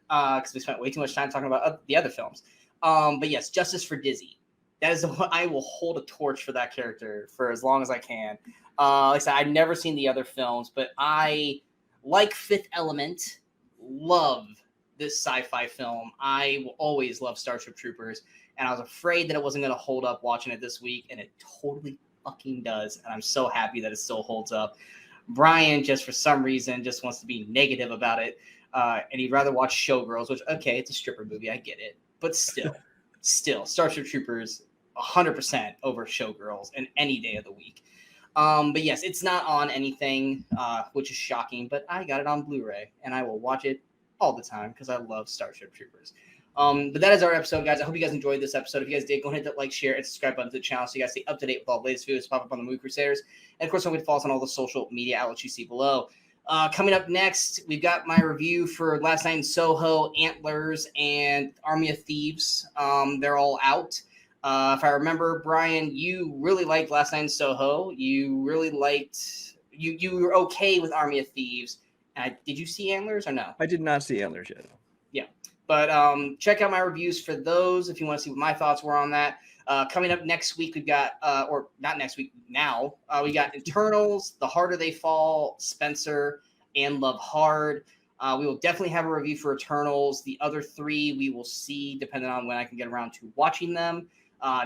because we spent way too much time talking about the other films. But yes, Justice for Dizzy. That is what I will hold a torch for that character for as long as I can. Like I said, I've never seen the other films, but I, like Fifth Element, love this sci-fi film. I will always love Starship Troopers, and I was afraid that it wasn't going to hold up watching it this week, and it totally fucking does, and I'm so happy that it still holds up. Brian, just for some reason, just wants to be negative about it, and he'd rather watch Showgirls, which, okay, it's a stripper movie, I get it, but still, Starship Troopers 100% over Showgirls in any day of the week. But yes, it's not on anything, which is shocking, but I got it on Blu-ray, and I will watch it all the time because I love Starship Troopers. But that is our episode, guys. I hope you guys enjoyed this episode. If you guys did, go ahead and hit that like, share, and subscribe button to the channel so you guys stay up to date with all the latest videos pop up on the Movie Crusaders. And of course, don't forget to follow us on all the social media outlets you see below. Coming up next, we've got my review for Last Night in Soho, Antlers, and Army of Thieves. They're all out. If I remember, Brian, you really liked Last Night in Soho. You really liked you were okay with Army of Thieves. Did you see Antlers or no? I did not see Antlers yet. Yeah. But check out my reviews for those if you want to see what my thoughts were on that. Coming up next week, we've got, or not next week, now, we got Eternals, The Harder They Fall, Spencer, and Love Hard. We will definitely have a review for Eternals. The other three we will see depending on when I can get around to watching them.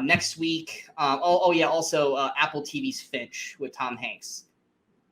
Next week, also Apple TV's Finch with Tom Hanks.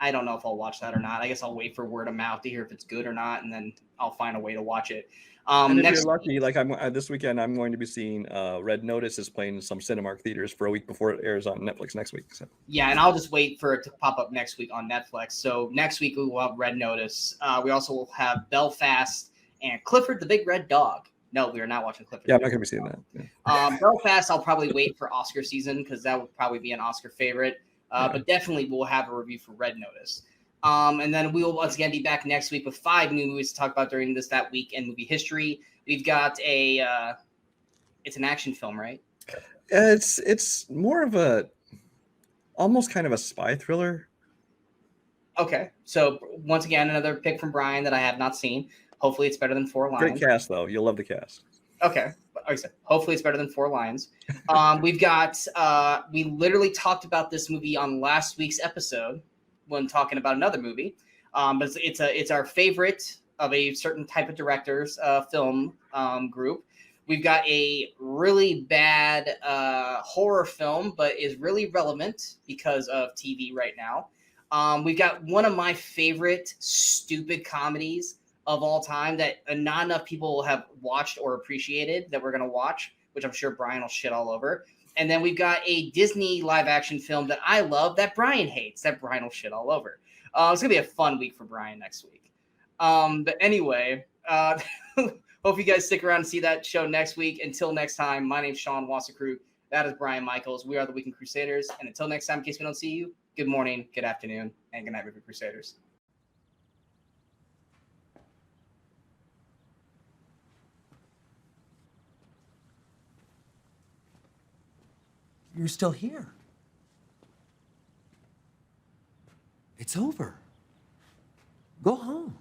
I don't know if I'll watch that or not. I guess I'll wait for word of mouth to hear if it's good or not, and then I'll find a way to watch it. And if Next, you're lucky, like I'm this weekend, I'm going to be seeing Red Notice is playing in some Cinemark theaters for a week before it airs on Netflix next week. So yeah, and I'll just wait for it to pop up next week on Netflix. So next week we will have Red Notice. We also will have Belfast and Clifford the Big Red Dog. No, we are not watching Clifford. Yeah, I'm not going to be seeing that. Yeah. Belfast, I'll probably wait for Oscar season because that would probably be an Oscar favorite. But definitely we'll have a review for Red Notice. And then we will once again be back next week with 5 new movies to talk about during that week in movie history. We've got it's an action film, right? It's more of a almost kind of a spy thriller. Okay, so once again, another pick from Brian that I have not seen. Hopefully, it's better than 4 Lions. Great cast, though. You'll love the cast. Okay, like I said, hopefully it's better than 4 Lions. We've got we literally talked about this movie on last week's episode when talking about another movie. But it's our favorite of a certain type of director's film group. We've got a really bad horror film, but is really relevant because of TV right now. We've got one of my favorite stupid comedies of all time that not enough people have watched or appreciated that we're going to watch, which I'm sure Brian will shit all over. And then we've got a Disney live action film that I love that Brian hates, that Brian will shit all over. It's going to be a fun week for Brian next week. But anyway, hope you guys stick around and see that show next week. Until next time, my name's Sean Wassacrew. That is Brian Michaels. We are the Weekend Crusaders. And until next time, in case we don't see you, good morning, good afternoon, and good night, Movie Crusaders. You're still here. It's over. Go home.